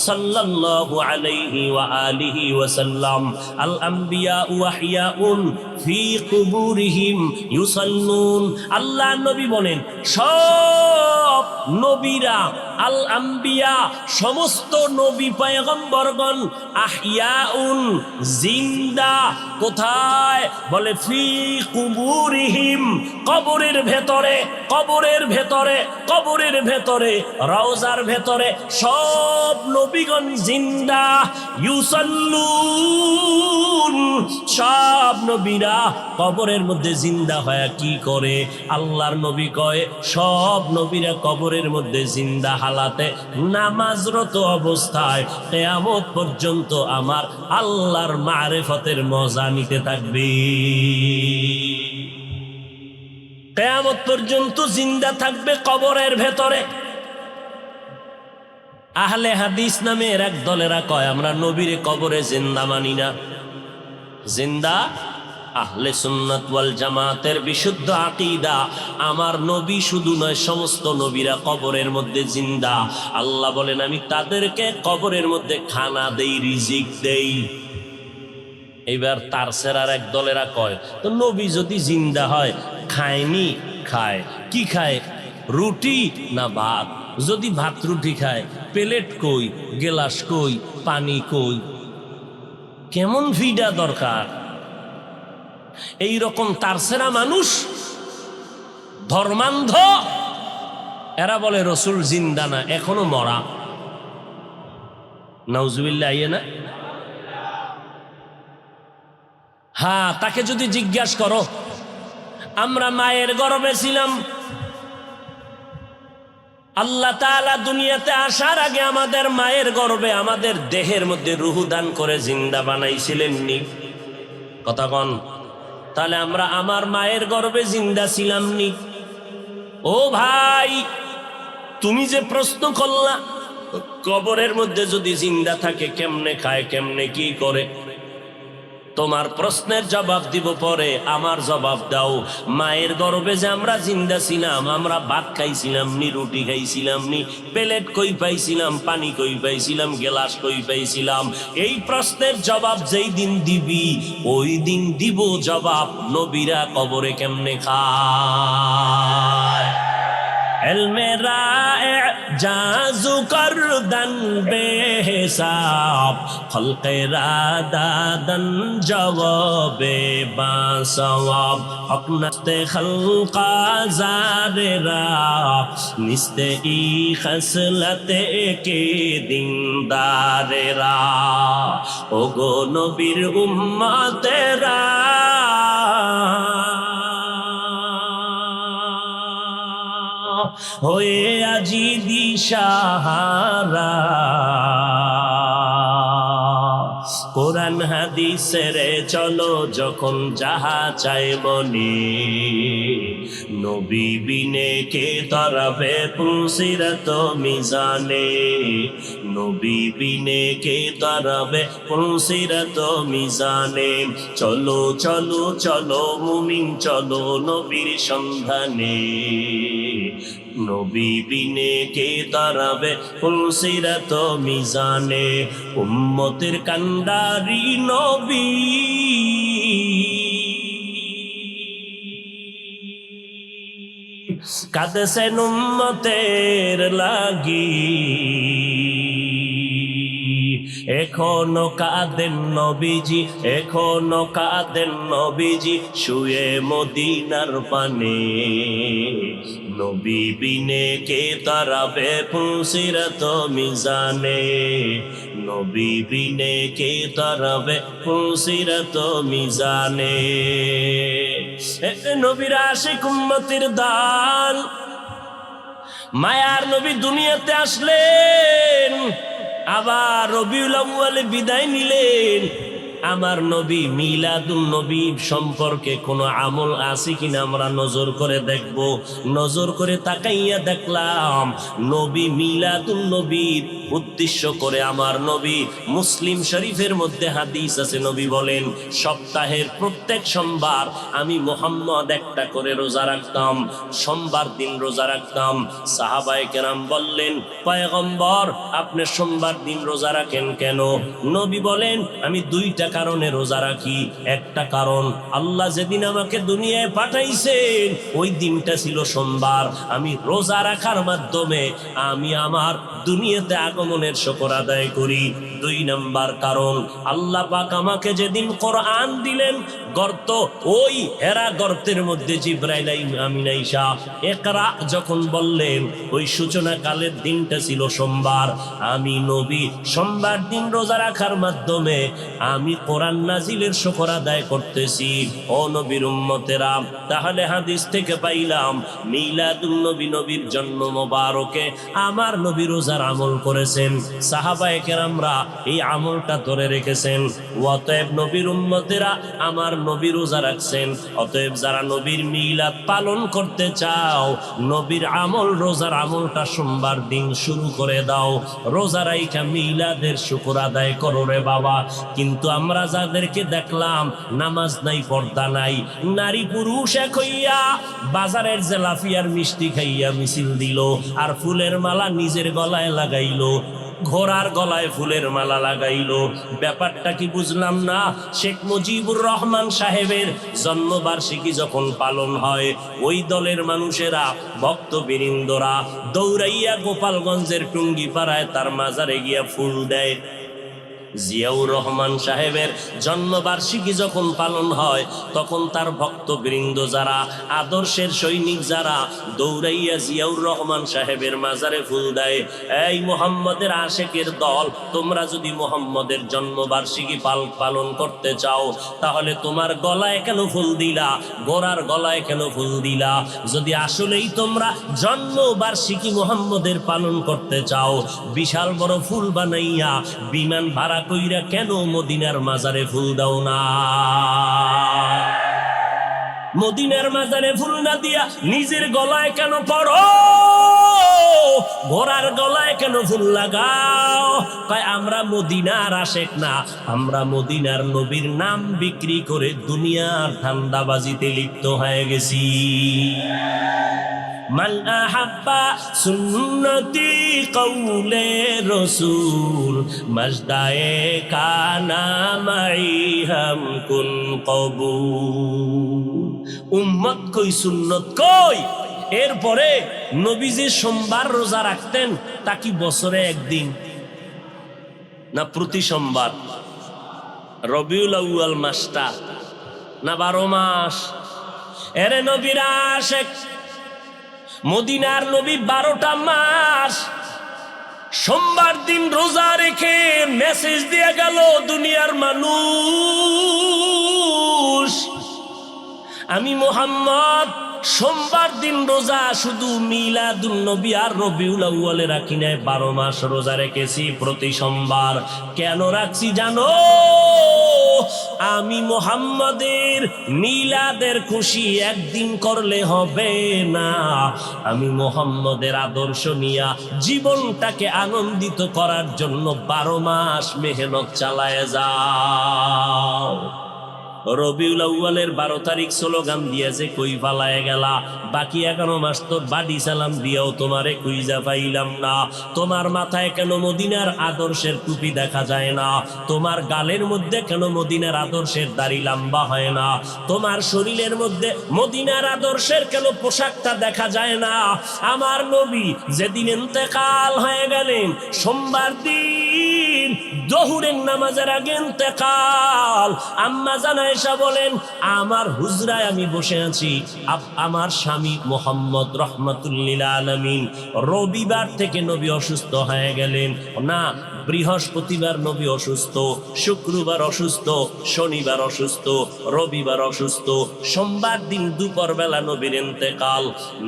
সাল্লাল্লাহু আলাইহি ওয়া আলিহি ওয়াসাল্লাম, আল আম্বিয়া ওয়াহিয়াউন ফি কুবুরিহিম ইউসাল্লুন। আল্লাহ নবী বলেন, সব নবীরা, আল আম্বিয়া সমস্ত নবী পয়গম্বরগণ, আহিয়াউন জিন্দা, কোথায়? বলে ফি কুবুরিহিম, কবরের ভেতরে, কবরের ভেতরে, কবরের ভেতরে, রওজার ভেতরে সব নবীগণ জিন্দা। ইউসাল্লুন, সব নবীরা কবরের মধ্যে জিন্দা হয়ে কি করে? আল্লাহর নবী কয়, সব নবীরা কবরের মধ্যে জিন্দা হালাতে নামাজরত অবস্থায় কিয়ামত পর্যন্ত আমার আল্লাহর মারিফতের মজা নিতে থাকবে। কিয়ামত পর্যন্ত জিন্দা থাকবে কবরের ভেতরে। আহলে হাদিস নামের এক দলেরা কয়, আমরা নবীরে কবরে জিন্দা মানি না। জিন্দা আহলে সুন্নাত ওয়াল জামাতের বিশুদ্ধ আকীদা, আমার নবী শুধু নয়, সমস্ত নবীরা কবরের মধ্যে জিন্দা। আল্লাহ বলেন, আমি তাদেরকে কবরের মধ্যে খানা দেই, রিজিক দেই। এইবার তার সেরার এক দলেরা কয়, তো নবী যদি জিন্দা হয়, খায়নি? খায়। কি খায়? রুটি না ভাত? যদি ভাত রুটি খায়, প্লেট কই, গেলাস কই, পানি কই? কেমন ফিডা দরকার? এই রকম তারসেরা মানুষ, ধর্মান্ধ, এরা বলে রসুল জিন্দা না, এখনো মরা। নাউজুবিল্লাহ, আইয়ে না? হ্যাঁ, তাকে যদি জিজ্ঞাসা করো, আমরা মায়ের গর্ভে ছিলাম, আল্লাহ তাআলা দুনিয়াতে আসার আগে আমাদের মায়ের গর্ভে, আমাদের দেহের মধ্যে রূহ দান করে জিন্দা বানাইছিলেন নি? কথা কন। তাহলে আমরা আমার মায়ের গর্ভে জিন্দা ছিলাম নি? ও ভাই, তুমি যে প্রশ্ন করলা, কবরের মধ্যে যদি জিন্দা থাকে, কেমনে খায়, কেমনে কি করে, তোমার প্রশ্নের জবাব দিব পরে, আমার জবাব দাও। মায়ের গর্ভে যে আমরা জিন্দা ছিলাম, আমরা ভাত খাইছিলাম নি, রুটি খাইছিলাম নি, প্লেট কই পাইছিলাম, পানি কই পাইছিলাম, গেলাস কই পাইছিলাম? এই প্রশ্নের জবাব যেই দিন দিবি, ওই দিন দিব জবাব, নবীরা কবরে কেমনে খায়। ইলমে রায়ে জাজু করদন বেহিসাব, খলকে রাদাদন জবাবে বাসওয়াব, হক নস্তে খলকা জারেরা, নিস্তে ই খসলতে কে দিনদারেরা। ওগো নবীর উম্মতেরা, হয়ে আজি দিশাহারা, কোরআন হাদিসের চলো যখন যাহা চাই মনে, নবী বিনে কে তরবে পুলসিরত মিজানে, নবী বিনে কে তরবে পুলসিরত মিজানে। চলো চলো চলো মুমিন চলো নবীর সন্ধানে, নবী বিনে কে দাঁড়াবে পুলসিরাত মিজানে। উম্মতের কান্ডারি নবী, কাঁদেছেন উম্মতের লাগি, এখনো কাঁদেন নবীজি, এখনো কাঁদেন নবীজি শুয়ে মদিনার পানে। নবী বিনে কে তারাবে পুসিরাত মিজানে, নবী বিনে কে তারাবে পুসিরাত মিজানে। নবীর আশিক উম্মতের দান, মায়ার নবী দুনিয়াতে আসলেন, আবার রবিউল আউয়ালে বিদায় নিলেন। আমার নবী মিলাদুন নবী সম্পর্কে কোনো আমল আছে কিনা আমরা নজর করে দেখব। নজর করে তাকাইয়া দেখলাম নবী মিলাদুন নবীর উদ্দেশ্য করে আমার নবী, মুসলিম শরীফের মধ্যে হাদিস আছে, নবী বলেন সপ্তাহের প্রত্যেক সোমবার আমি মুহাম্মদ একটা করে রোজা রাখতাম, সোমবার দিন রোজা রাখতাম। সাহাবায়ে কেরাম বললেন, পয়গম্বর আপনি সোমবার দিন রোজা রাখেন কেন? নবী বলেন আমি দুইটা কারণে রোজা রাখি। একটা কারণ, আল্লাহ যেদিন আমাকে দুনিয়ায় পাঠাইছেন ওই দিনটা ছিল সোমবার, আমি রোজা রাখার মাধ্যমে আমি আমার দুনিয়াতে আগমনের শুকর আদায় করি। দুই নাম্বার কারণ, আল্লাহ পাক আমাকে যেদিন কোরআন দিলেন, গর্ত, ওই হেরা গর্তের মধ্যে জিবরাইল আমিন আইসা ইকরা যখন বললেন, ওই সূচনা কালের দিনটা ছিল সোমবার। আমি নবী সোমবার দিন রোজা রাখার মাধ্যমে আমি কোরআন নাজিলের শুকর আদায় করতেছি। ও নবীর উম্মতেরা, তাহলে হাদিস থেকে পাইলাম মিলাদুন নবী, নবীর জন্ম মোবারকে আমার নবী রোজার আমল করেছেন। সাহাবায়ে কেরামরা এই আমলটা ধরে রেখেছেন। অতএব নবীর উম্মতেরা আমার নবী রোজা রাখছেন। অতএব যারা নবীর মিলাদ পালন করতে চাও, নবীর আমল রোজার আমলটা সোমবার দিন শুরু করে দাও। রোজা রাইখা মিলাদের শুকর আদায় করো রে বাবা। কিন্তু আমরা যাদেরকে দেখলাম নামাজ নাই, পর্দা নাই, নারী পুরুষ এক হইয়া বাজারের জেলাফিয়ার মিষ্টি খাইয়া মিছিল দিল, আর ফুলের মালা নিজের গলায় লাগাইলো, ঘোড়ার গলায় ফুলের মালা লাগাইলো। ব্যাপারটা কি বুঝলাম না। শেখ মুজিবুর রহমান সাহেবের জন্মবার্ষিকী যখন পালন হয়, ওই দলের মানুষেরা, ভক্তবৃন্দরা দৌড়াইয়া গোপালগঞ্জের টুঙ্গিপাড়ায় তার মাজারে গিয়া ফুল দেয়। জিয়াউর রহমান সাহেবের জন্মবার্ষিকী যখন পালন হয়, তখন তার ভক্তবৃন্দ যারা, আদর্শের সৈনিক যারা, দৌড়াইয়া জিয়াউর রহমান সাহেবের মাজারে ফুল দেয়। এই মুহাম্মদের আশেকের দল, তোমরা যদি মুহাম্মদের জন্মবার্ষিকী পালন করতে চাও, তাহলে তোমার গলায় কেন ফুল দিলা? গোরার গলায় কেন ফুল দিলা? যদি আসলেই তোমরা জন্মবার্ষিকী মুহাম্মদের পালন করতে চাও, বিশাল বড় ফুল বানাইয়া বিমান ভাড়া কইরা কেন মদিনার মাজারে ফুল দাও না? মদিনার মাজারে ফুল না দিয়া নিজের গলায় কেন পড়ো? ঘোড়ার গলায় কেন ফুল লাগাও? কয় আমরা মদিনার আশেক না, আমরা মদিনার নবীর নাম বিক্রি করে দুনিয়ার ধান্দাবাজিতে লিপ্ত হয়ে গেছি। মান আহাব্বা সুন্নতি কওলে রসুল মজদায়ে কানা মাই হাম কুন কবুল। উম্মত কই, সুন্নত কই? এরপরে নবীজি সোমবার রোজা রাখতেন, তা কি বছরে একদিন না প্রতি সোমবার? রবিউল আউয়াল মাসটা না 12 মাস? এরে নবীর আশেক, মদিনার নবী 12টা মাস সোমবার দিন রোজা রেখে মেসেজ দিয়ে গেল দুনিয়ার মানুষ, আমি মুহাম্মদ সোমবার দিন রোজা শুধু মিলাদুন নবী আর রবিউল আউয়ালে রাখি নাই, 12 মাস রোজা রেখেছি প্রতি সোমবার। কেন রাখছি জানো? আমি মুহাম্মদের মিলাদের খুশি একদিন করলে হবে না, আমি মুহাম্মদের আদর্শ নিয়া জীবনটাকে আনন্দিত করার জন্য 12 মাস মেহনত চালায় যাও। রবিউল আউয়ালের 12 তারিখ স্লোগান দিয়ে যে কই পালায় গেলা, বাকি 11 মাস তো বাড়ি সালাম দিয়েও তোমারে কুইজা পাইলাম না। তোমার মাথায় কেন মদিনার আদর্শের টুপি দেখা যায় না? তোমার গালের মধ্যে কেন মদিনার আদর্শের দাড়ি লম্বা হয় না? তোমার শরীরের মধ্যে মদিনার আদর্শের কেন পোশাকটা দেখা যায় না? আমার নবী যেদিন ইন্তেকাল হয়ে গেলেন, সোমবার দিন জোহরের নামাজের আগে ইন্তেকাল, আম্মা জান আয়েশা বলেন আমার হুজরায় আমি বসে আছি, আমার স্বামী মোহাম্মদ রহমাতুল লিল আলামিন রবিবার থেকে নবী অসুস্থ হয়ে গেলেন না, বৃহস্পতিবার নবী অসুস্থ, শুক্রবার অসুস্থ, শনিবার অসুস্থ, রবিবার অসুস্থ, সোমবার দিন দুপুর বেলা নবীর ইন্তেকাল।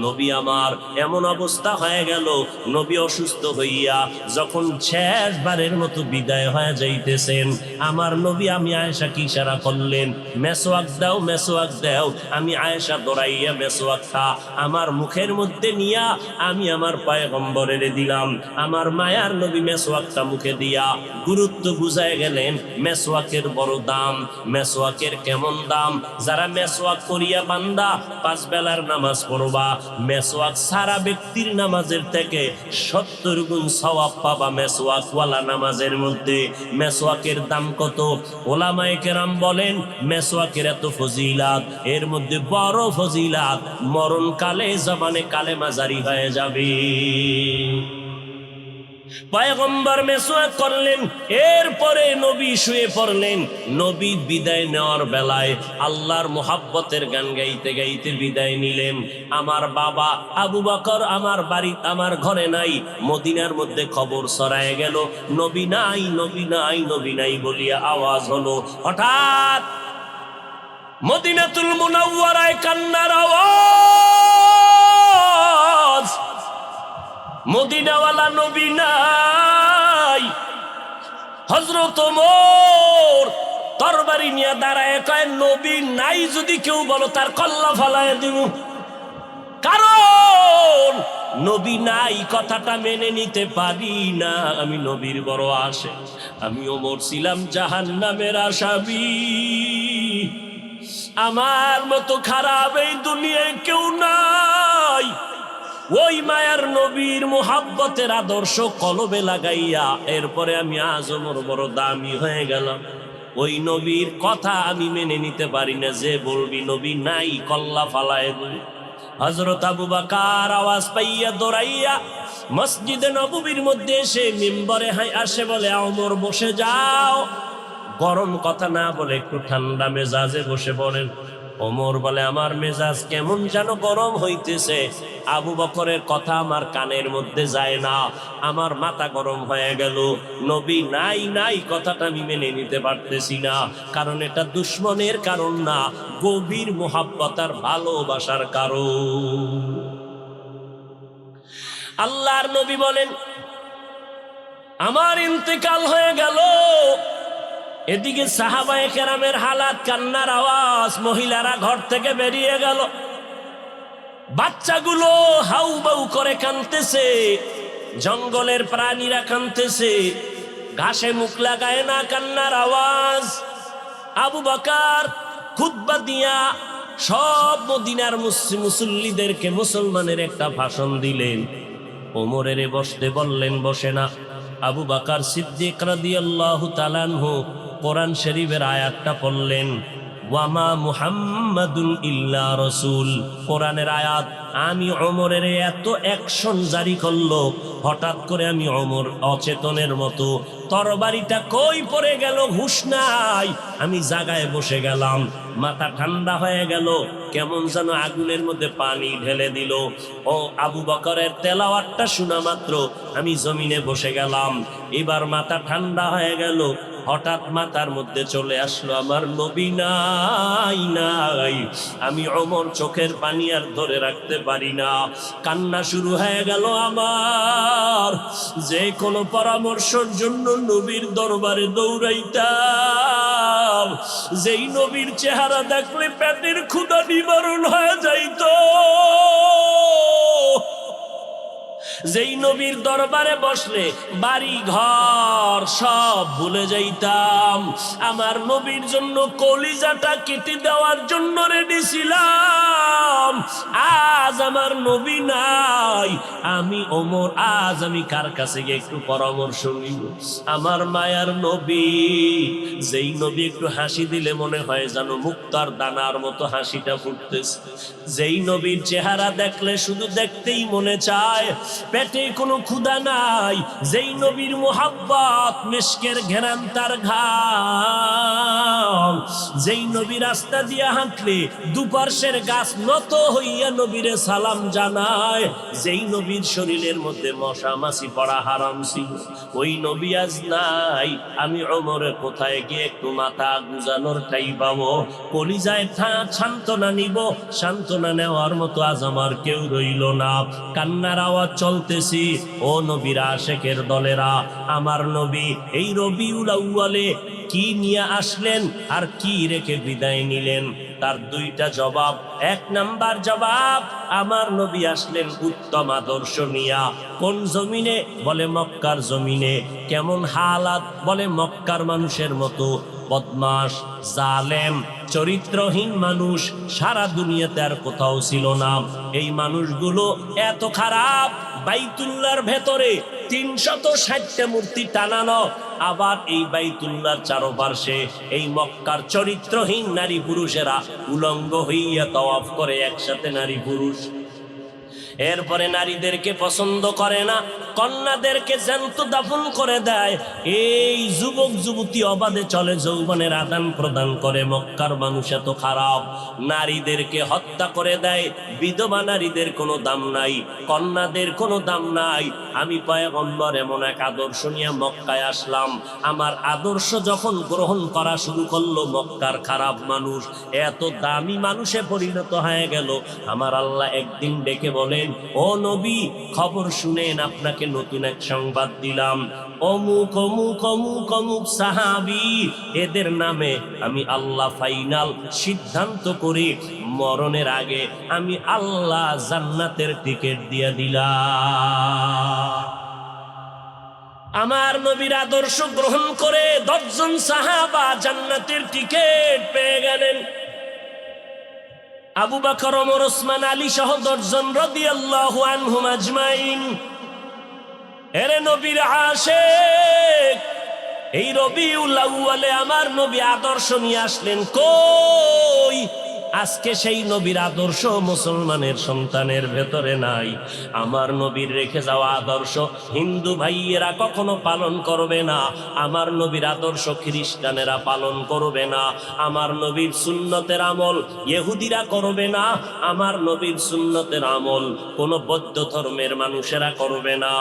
নবী আমার এমন অবস্থা হয়ে গেল, নবী অসুস্থ হইয়া যখন শেষবারের মতো বিদায় হয়ে যাইতেছেন, আমার নবী আমি আয়েশাকে ইশারা করলেন, মেসওয়াক দাও, মেসওয়াক দাও। আমি আয়েশা দৌড়াইয়া মেসওয়াকটা আমার মুখের মধ্যে নিয়া আমি আমার পয়গম্বরের দিলাম। আমার মায়ার নবী মেসওয়াকটা মুখে দিয়া গুরুত্ব বুঝায় গেলেন, মেসওয়াকের বড় দাম। মেসওয়াকের কেমন দাম? যারা মেসওয়াক করিয়া বান্দা 5 বেলার নামাজ পড়বা, মেসওয়াক সারা ব্যক্তির নামাজের থেকে 70 গুণ সওয়াব পাবা মেসওয়াকওয়ালা নামাজের মধ্যে। মেসওয়াকের দাম কত? ওলামায়ে কেরাম বলেন মেসওয়াকের এত ফজিলাত, এর মধ্যে বড় ফজিলাত মরণকালে জবানে কালেমা জারি হয়ে যাবে। পয়গম্বর মেসওয়াক করলেন, এরপরে নবী শুয়ে পড়লেন। নবী বিদায় নেওয়ার বেলায় আল্লাহর মোহাব্বতের গান গাইতে গাইতে বিদায় নিলেন। আমার বাবা আবু বকর আমার বাড়ি আমার ঘরে নাই, মদিনার মধ্যে খবর ছড়ায় গেল নবী নাই, নবী নাই, নবী নাই বলিয়া আওয়াজ হলো। হঠাৎ মদিনাতুল মুনাওয়ারায় কান্নার আওয়াজ, মদিনাওয়ালা নবী নাই। হযরত ওমর তরবারি নিয়ে দাঁড়ায় কয় নবী নাই যদি কেউ বলো তার কল্লা ফালায় দিব, কারণ নবী নাই কথাটা মেনে নিতে পারি না। আমি নবীর বড় আশে, আমি ওমর ছিলাম জাহান্নামের আসামি। আমার মতো খারাপ এই দুনিয়ায় কেউ নাই। ওই মায়ার নবীর মুহাব্বতের আদর্শ কলবে লাগাইয়া এরপরে আমি আজ ওমর বড় দামি হয়ে গেলাম। ওই নবীর কথা আমি মেনে নিতে পারি না, যে বলবি নবী নাই কল্লা ফালায় বলি। হযরত আবু বকর আওয়াজ পাইয়া দৌড়াইয়া মসজিদে নববীর মধ্যে এসে মিম্বরে আসে, বলে ওমর বসে যাও। গরম কথা না বলে একটু ঠান্ডা মেজাজে বসে পড়েন। ওমর বলে আমার মেজাজ কেমন যেন গরম হইতেছে, আবু বকরের কথা আমার কানের মধ্যে যায় না, আমার মাথা গরম হয়ে গেল। নবী নাই নাই কথাটা আমি মেনে নিতে পারতেছি না, কারণ এটা দুশ্মনের কারণ না, গভীর মুহাব্বত আর ভালোবাসার কারণ। আল্লাহর নবী বলেন আমার ইন্তেকাল হয়ে গেল, এদিকে সাহাবায়ে কেরামের হালাত, কান্নার আওয়াজ, মহিলারা ঘর থেকে বেরিয়ে গেল, বাচ্চাগুলো হাউ বাউ করে কাঁদতেছে, জঙ্গলের প্রাণীরা কাঁদতেছে, ঘাসে মুখ লাগায় না, কান্নার আওয়াজ। আবু বকর খুতবা দিয়া সব মদিনার মুসল্লিদেরকে মুসলমানের একটা ভাষণ দিলেন। ওমরের বসতে বললেন, বসে না। আবু বকর সিদ্দিক রাদিয়াল্লাহু তাআলা আনহু কোরআন শরীফের আয়াতটা পড়লেন, ওয়ামা মুহাম্মাদুন ইল্লা রাসূল, কোরআনের আয়াত। আমি ওমরের এত অ্যাকশন জারি করলো, হঠাৎ করে আমি ওমর অচেতনের মতো, তরবারিটা কই পড়ে গেল হুঁশ নাই, আমি জায়গায় বসে গেলাম, মাথা ঠান্ডা হয়ে গেল, কেমন যেন আগুনের মধ্যে পানি ঢেলে দিল। ও আবু বকরের তেলাওয়াতটা শোনা মাত্র আমি জমিনে বসে গেলাম। এবার মাথা ঠান্ডা হয়ে গেল, হঠাৎ মাথার মধ্যে চলে আসলো আমার নবী নাই নাই। আমি ওমর চোখের পানি আর ধরে রাখতে পারি না, কান্না শুরু হয়ে গেল আমার। যে কোনো পরামর্শের জন্য নবীর দরবারে দৌড়াইতাম, যেই নবীর চেহারা দেখলে পেটের ক্ষুধা নিবারণ হয়ে যাইতো। যেই নবীর দরবারে বসলে বাড়ি ঘর সব ভুলে যাইতাম। আমার নবীর জন্য কলিজাটা কেটে দেওয়ার জন্য রেডি ছিলাম। আজ আমার নবী নাই, আমি ওমর, আজ আমি কার কাছে গিয়ে একটু পরামর্শ নিব? আমার মায়ার নবী, যেই নবী একটু হাসি দিলে মনে হয় যেন মুক্তার দানার মতো হাসিটা ফুটতেছে, যেই নবীর চেহারা দেখলে শুধু দেখতেই মনে চায়, পেটে কোনো ক্ষুধা নাই, যেই নবীর মোহাব্বত মিশকের ঘেরান তার ঘাম, যেই নবী রাস্তা দিয়ে হাঁটলে দুপার্শ্বের গাছ নত হইয়া নবীরে সালাম জানায়, যেই নবীর শরীরের মধ্যে মশা মাছি পড়া হারাম ছিল, ওই নবী আজ নাই। আমি ওমরে কোথায় গিয়ে একটু মাথা গুজানোর ঠাই পাবো, কলিজায় সান্ত্বনা নিব? সান্ত্বনা নেওয়ার মতো আজ আমার কেউ রইল না। কান্নার আওয়াজ চলতেছি। ও নবীর আশেকের দলেরা, আমার নবী এই রবিউল আউয়ালে কি নিয়ে আসলেন আর কি রেখে বিদায় নিলেন? তার দুইটা জবাব। এক নাম্বার জবাব, আমার নবী আসলেন উত্তম আদর্শ নিয়া। কোন জমিনে? বলে মক্কার জমিনে। কেমন হালাত? বলে মক্কার মানুষের মতো বদমাশ, জালেম, চরিত্রহীন মানুষ সারা দুনিয়াতে আর কোথাও ছিল না। এই মানুষগুলো এত খারাপ, বাইতুল্লাহর ভেতরে 360টা মূর্তি টানানো, আবার এই বাইতুল্লাহর চারপাশে এই মক্কার চরিত্রহীন নারী পুরুষেরা উলঙ্গ হইয়া তাওয়াফ করে একসাথে নারী পুরুষ। এরপরে নারীদেরকে পছন্দ করে না, কন্যাদেরকে জ্যান্ত দাফন করে দেয়। এই যুবক যুবতী অবাধে চলে, যৌবনের আদান প্রদান করে। মক্কার মানুষ এত খারাপ, নারীদেরকে হত্যা করে দেয়। বিধবা নারীদের কোনো দাম নাই, কন্যাদের কোনো দাম নাই। আমি পয়গম্বর এমন এক আদর্শ নিয়ে মক্কায় আসলাম। আমার আদর্শ যখন গ্রহণ করা শুরু করলো, মক্কার খারাপ মানুষ এত দামি মানুষে পরিণত হয়ে গেল। আমার আল্লাহ একদিন ডেকে বলেন, ও নবী, খবর শুনেন, আপনাকে নতুন এক সংবাদ দিলাম। অমুক অমুক অমুক অমুক সাহাবী, এদের নামে আমি আল্লাহ ফাইনাল সিদ্ধান্ত করে মরণের আগে আমি আল্লাহ জান্নাতের টিকিট দিয়ে দিলাম। আমার নবীর আদর্শ গ্রহণ করে 10 জন সাহাবা জান্নাতের টিকিট পেয়ে গেলেন। আবু বকর, ওমর, ওসমান, আলী সহ 10 জন রাদিয়াল্লাহু আনহুম আজমাইন। এরে নবীর আশিক, এই রবিউল আউয়ালে আমার নবী আদর্শ নিয়ে আসলেন। কই? আজকে সেই নবীর আদর্শ মুসলমানের সন্তানের ভেতরে নাই। আমার নবীর রেখে যাওয়া আদর্শ হিন্দু ভাইয়েরা কখনো পালন করবে না। আমার নবীর আদর্শ খ্রিস্টানেরা পালন করবে না। আমার নবীর সুন্নতের আমল ইহুদিরা করবে না। আমার নবীর সুন্নতের আমল কোন বৌদ্ধ ধর্মের মানুষেরা করবে না।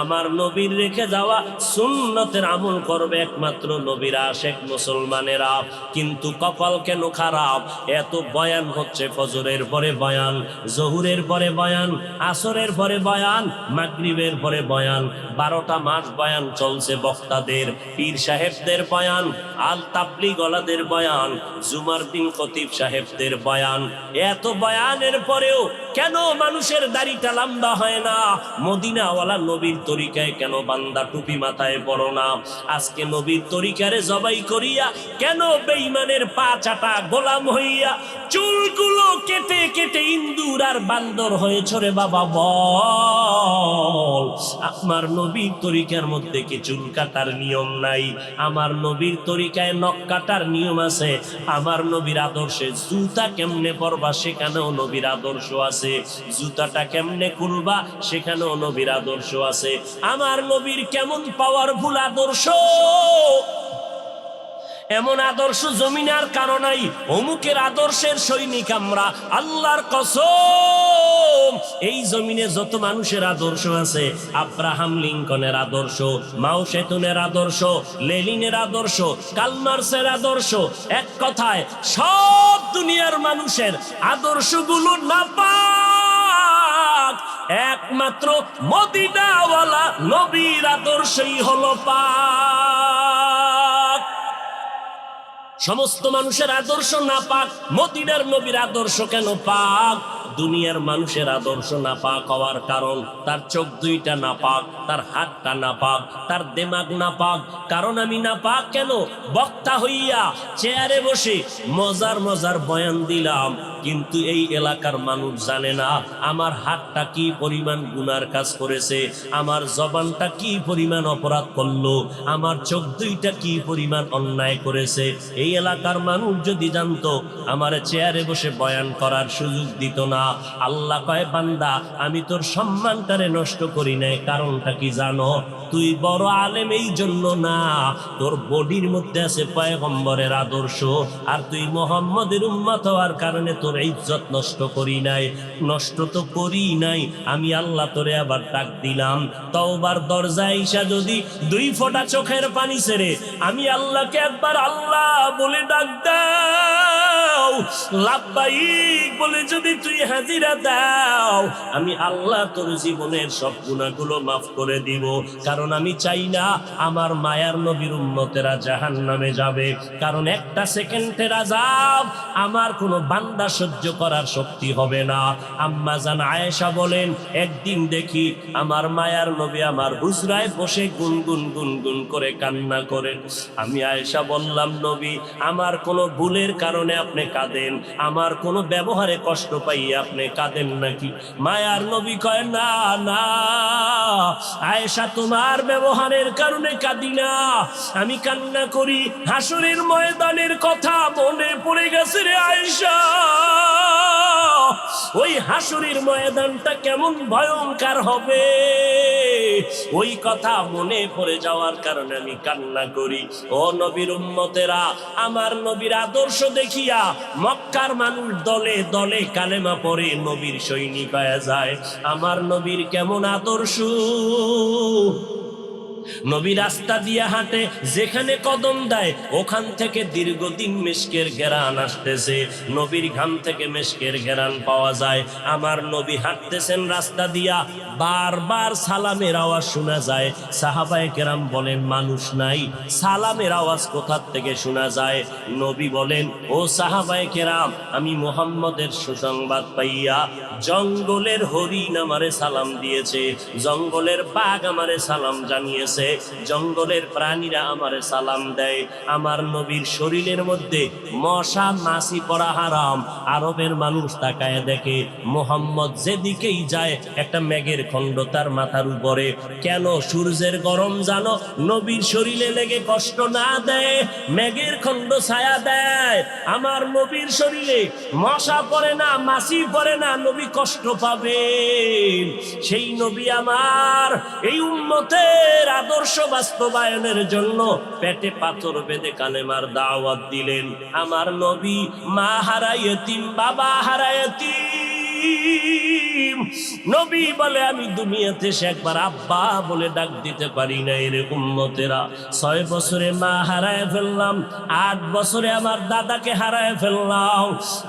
আমার নবীর রেখে যাওয়া সুন্নতের আমল করবে একমাত্র নবীর আশিক মুসলমানেরা। কিন্তু কপাল কেন খারাপ, এত বয়ান হচ্ছে, ফজরের পরে বয়ান, জহুরের পরে বয়ান, আসরের পরে বয়ান, মাগরিবের পরে বয়ান, 12টা মাস বয়ান চলছে বক্তাদের, পীর সাহেবদের বয়ান, আল তাবলীগওয়ালাদের বয়ান, জুমার দিন খতিব সাহেবদের বয়ান। এত বয়ানের পরেও কেন মানুষের দাড়িটা লম্বা হয় না? মদিনাওয়ালা নবীর তরিকায় কেন বান্দা টুপি মাথায় পড়ো না? আজকে নবীর তরিকারে জবাই করিয়া কেন বেঈমানের পা চাটা গোলাম হইয়া চুলগুলো কেটে কেটে ইন্দুর আর বান্দর হয়েছ রে বাবা? বল, আমার নবীর তরিকার মধ্যে কি চুল কাটার নিয়ম নাই? আমার নবীর তরিকায় নখ কাটার নিয়ম আছে। আমার নবীর আদর্শে জুতা কেমনে পরবা সেখানেও নবীর আদর্শ আছে। জুতাটা কেমনে খুলবা সেখানেও নবীর আদর্শ আছে। আমার নবীর কেমন পাওয়ারফুল আদর্শ! এমন আদর্শ জমিনে আর কারো নাই। অমুকের আদর্শের সৈনিক আমরা, আল্লাহর কসম। এই জমিনে যত মানুষের আদর্শ আছে, আব্রাহাম লিঙ্কনের আদর্শ, মাও সেতুনের আদর্শ, লেনিনের আদর্শ, কালমার্সের আদর্শ, এক কথায় সব দুনিয়ার মানুষের আদর্শগুলো নাপাক। একমাত্র মদিনাওয়ালা নবীর আদর্শই হলো পাক। সমস্ত মানুষের আদর্শ নাপাক, মদিনার নবীর আদর্শ কেন পাক? দুনিয়ার মানুষের আদর্শ নাপাক হওয়ার কারণ তার চোখ দুইটা নাপাক, তার হাতটা নাপাক, তার দেমাগ নাপাক। কারণ আমি নাপাক কেন? বক্তা হইয়া চেয়ারে বসে মজার মজার বয়ান দিলাম, কিন্তু এই এলাকার মানুষ জানে না আমার হাতটা কি পরিমাণ গুনার কাজ করেছে, আমার জবানটা কি পরিমাণ অপরাধ করলো, আমার চোখ দুইটা কি পরিমাণ অন্যায় করেছে। এই এলাকার মানুষ যদি জানতো, আমার চেয়ারে বসে বয়ান করার সুযোগ দিত না। আল্লাহ কয়, বান্দা আমি তোর সম্মানটারে নষ্ট করি নাই, কারণটা কি জানো? তুই বড় আলেম এই জন্য না, তোর বডির মধ্যে আছে পয়গম্বরের আদর্শ, আর তুই মুহাম্মদের উম্মত হওয়ার কারণে তোর ইজ্জত নষ্ট করি নাই। নষ্ট তো করি নাই, আমি আল্লাহ তোরে আবার ডাক দিলাম, তওবার দরজায় ঈশা যদি 2 ফোঁটা চোখের পানি ছেড়ে আমি আল্লাহকে একবার আল্লাহ বলে ডাক দাও, লাব্বাইক বলে যদি তুই হাজিরা দাও, আমি আল্লাহ তোর জীবনের সব গুনাহগুলো মাফ করে দিব। কারণ আমি চাই না আমার মায়ার নবীর উম্মতেরা জাহান্নামে যাবে, কারণ একটা সেকেন্ডের আযাব আমার কোনো বান্দা সহ্য করার শক্তি হবে না। আম্মা জান আয়েশা বলেন, একদিন দেখি আমার মায়ার নবী আমার হুজরায় বসে গুনগুন গুনগুন করে কান্না করেন। আমি আয়েশা বললাম, নবী আমার কোনো ভুলের কারণে আপনি কাঁদেন, আমার কোনো ব্যবহারে কষ্ট পাইয়ে আপনি কাঁদেন নাকি? মায়ার নবী কয়, না না আয়েশা, তোমার ব্যবহারের কারণে কাঁদি না, আমি কান্না করি হাসরের ময়দানের কথা মনে পড়ে গেছে রে আয়েশা। ওই হাসরের ময়দানটা কেমন ভয়ঙ্কর হবে, ওই কথা মনে পড়ে যাওয়ার কারণে আমি কান্না করি। ও নবীর উম্মতেরা, আমার নবীর আদর্শ দেখিয়া মক্কার মানুষ দলে দলে কালেমা পড়ে নবীর সৈনিক হয়ে যায়। আমার নবীর কেমন আদর্শ! নবী রাস্তা দিয়ে হাঁটে, যেখানে কদম দেয় ওখান থেকে দীর্ঘদিন মিশকের ঘেরান আসতেছে, নবীর ঘাম থেকে মিশকের ঘেরান পাওয়া যায়। আমার নবী হাঁটতেছেন রাস্তা দিয়া, বারবার সালামের আওয়াজ শোনা যায়। সাহাবায়ে কেরাম বলেন, মানুষ নাই, সালামের আওয়াজ কোথা থেকে শোনা যায়? নবী বলেন, ও সাহাবায়ে কেরাম, আমি মুহাম্মদের সুসংবাদ পাইয়া জঙ্গলের হরিণ আমারে সালাম দিয়েছে, জঙ্গলের বাঘ আমারে সালাম জানিয়েছে, জঙ্গলের প্রাণীরা আমারে সালাম দেয়। আমার নবীর শরীরের মধ্যে মশা মাছি পড়া হারাম। আরবের মানুষ তাকায় দেখে মুহাম্মদ যেদিকেই যায় একটা মেঘের খণ্ড তার মাথার উপরে। কেন? সূর্যের গরম জানো নবীর শরীরে লেগে কষ্ট না দেয়, মেঘের খণ্ড ছায়া দেয়। আমার নবীর শরীরে মশা পড়ে না, মাছি পড়ে না, নবী কষ্ট পাবে। সেই নবী আমার এই উম্মতের আদর্শ বাস্তবায়নের জন্য পেটে পাথর বেঁধে কালেমার দাওয়াত দিলেন। আমার নবী মা হারায় এতিম, বাবা হারায় এতিম। নবী বলে, আমি দুনিয়াতে সে একবার আব্বা বলে ডাক দিতে পারি না। এর উম্মতেরা 6 বছরে মা হারায় ফেললাম, 8 বছরে আমার দাদাকে হারায় ফেললাম।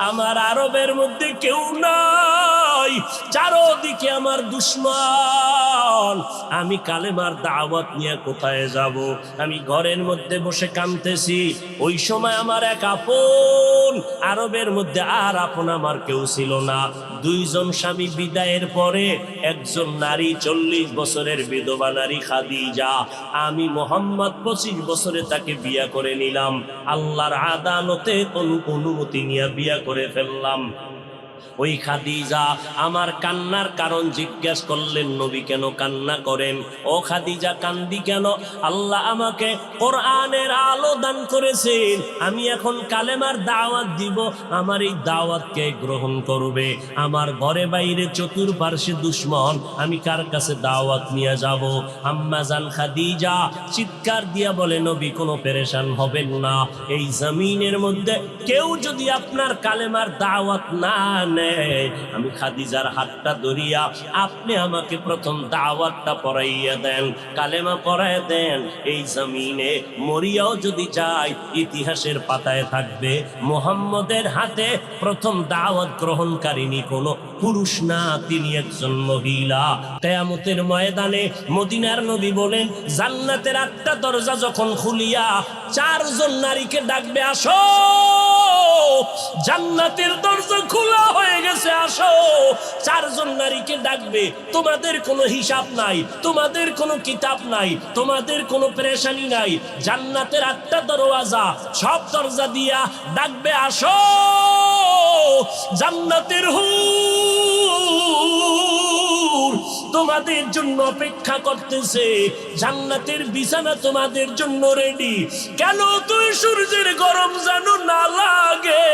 আমার আরবের মধ্যে কেউ নাই, চারদিকে আমার দুশ্মন। আমি কালেমার দাওয়াত নিয়ে কোথায় যাব? আমি ঘরের মধ্যে বসে কাঁদতেছি। ওই সময় আমার এক আপন, আরবের মধ্যে আর আপন আমার কেউ ছিল না। 2 জন স্বামী বিদায়ের পরে একজন নারী, 40 বছরের বিধবা নারী খাদিজা, আমি মুহাম্মদ 25 বছরে তাকে বিয়া করে নিলাম। আল্লাহর আদালতে অনুমতি নিয়ে বিয়া করে ফেললাম। ওই খাদিজা আমার কান্নার কারণ জিজ্ঞেস করলেন, নবী কেন কান্না করেন? ও খাদিজা কান্দি কেন? আল্লাহ আমাকে কোরআনের আলো দান করেছেন, আমি এখন কালেমার দাওয়াত দিব, আমার এই দাওয়াতকে গ্রহণ করবে। আমার ঘরে বাইরে চতুর্পার্শ্বে দুশ্মন, আমি কার কাছে দাওয়াত নিয়ে যাব? আম্মা জান খাদিজা চিৎকার দিয়া বলে, নবী কোনো পেরেশান হবেন না, এই জমিনের মধ্যে কেউ যদি আপনার কালেমার দাওয়াত না নেয়, আমি খাদিজার হাতটা ধরিয়া আপনি আমাকে প্রথম দাওয়াতটা পড়াইয়া দেন, কালেমা পড়াইয়া দেন। এই জমিনে মরিয়াও যদি যায়, ইতিহাসের পাতায় থাকবে মুহাম্মদের হাতে প্রথম দাওয়াত গ্রহণকারিনী কোনো পুরুষ না, তিনি একজন মহিলা। কিয়ামতের ময়দানে মদিনার নবী বলেন, জান্নাতের 8টা দরজা যখন খুলিয়া 4 জন নারীকে ডাকবে, আসো। জান্নাতের দরজা খোলা হয়ে গেছে, আসো। চারজন নারীকে ডাকবে, তোমাদের কোনো হিসাব নাই, তোমাদের কোনো কিতাব নাই, তোমাদের কোনো পেরেশানি নাই। জান্নাতের 8টা দরওয়াজা, সব দরজা দিয়া ডাকবে, আসো। জান্নাতের হুর তোমাদের জন্য অপেক্ষা করতেছে, জান্নাতের বিছানা তোমাদের জন্য রেডি। কেন তুই সূর্যের গরম যেন না লাগে?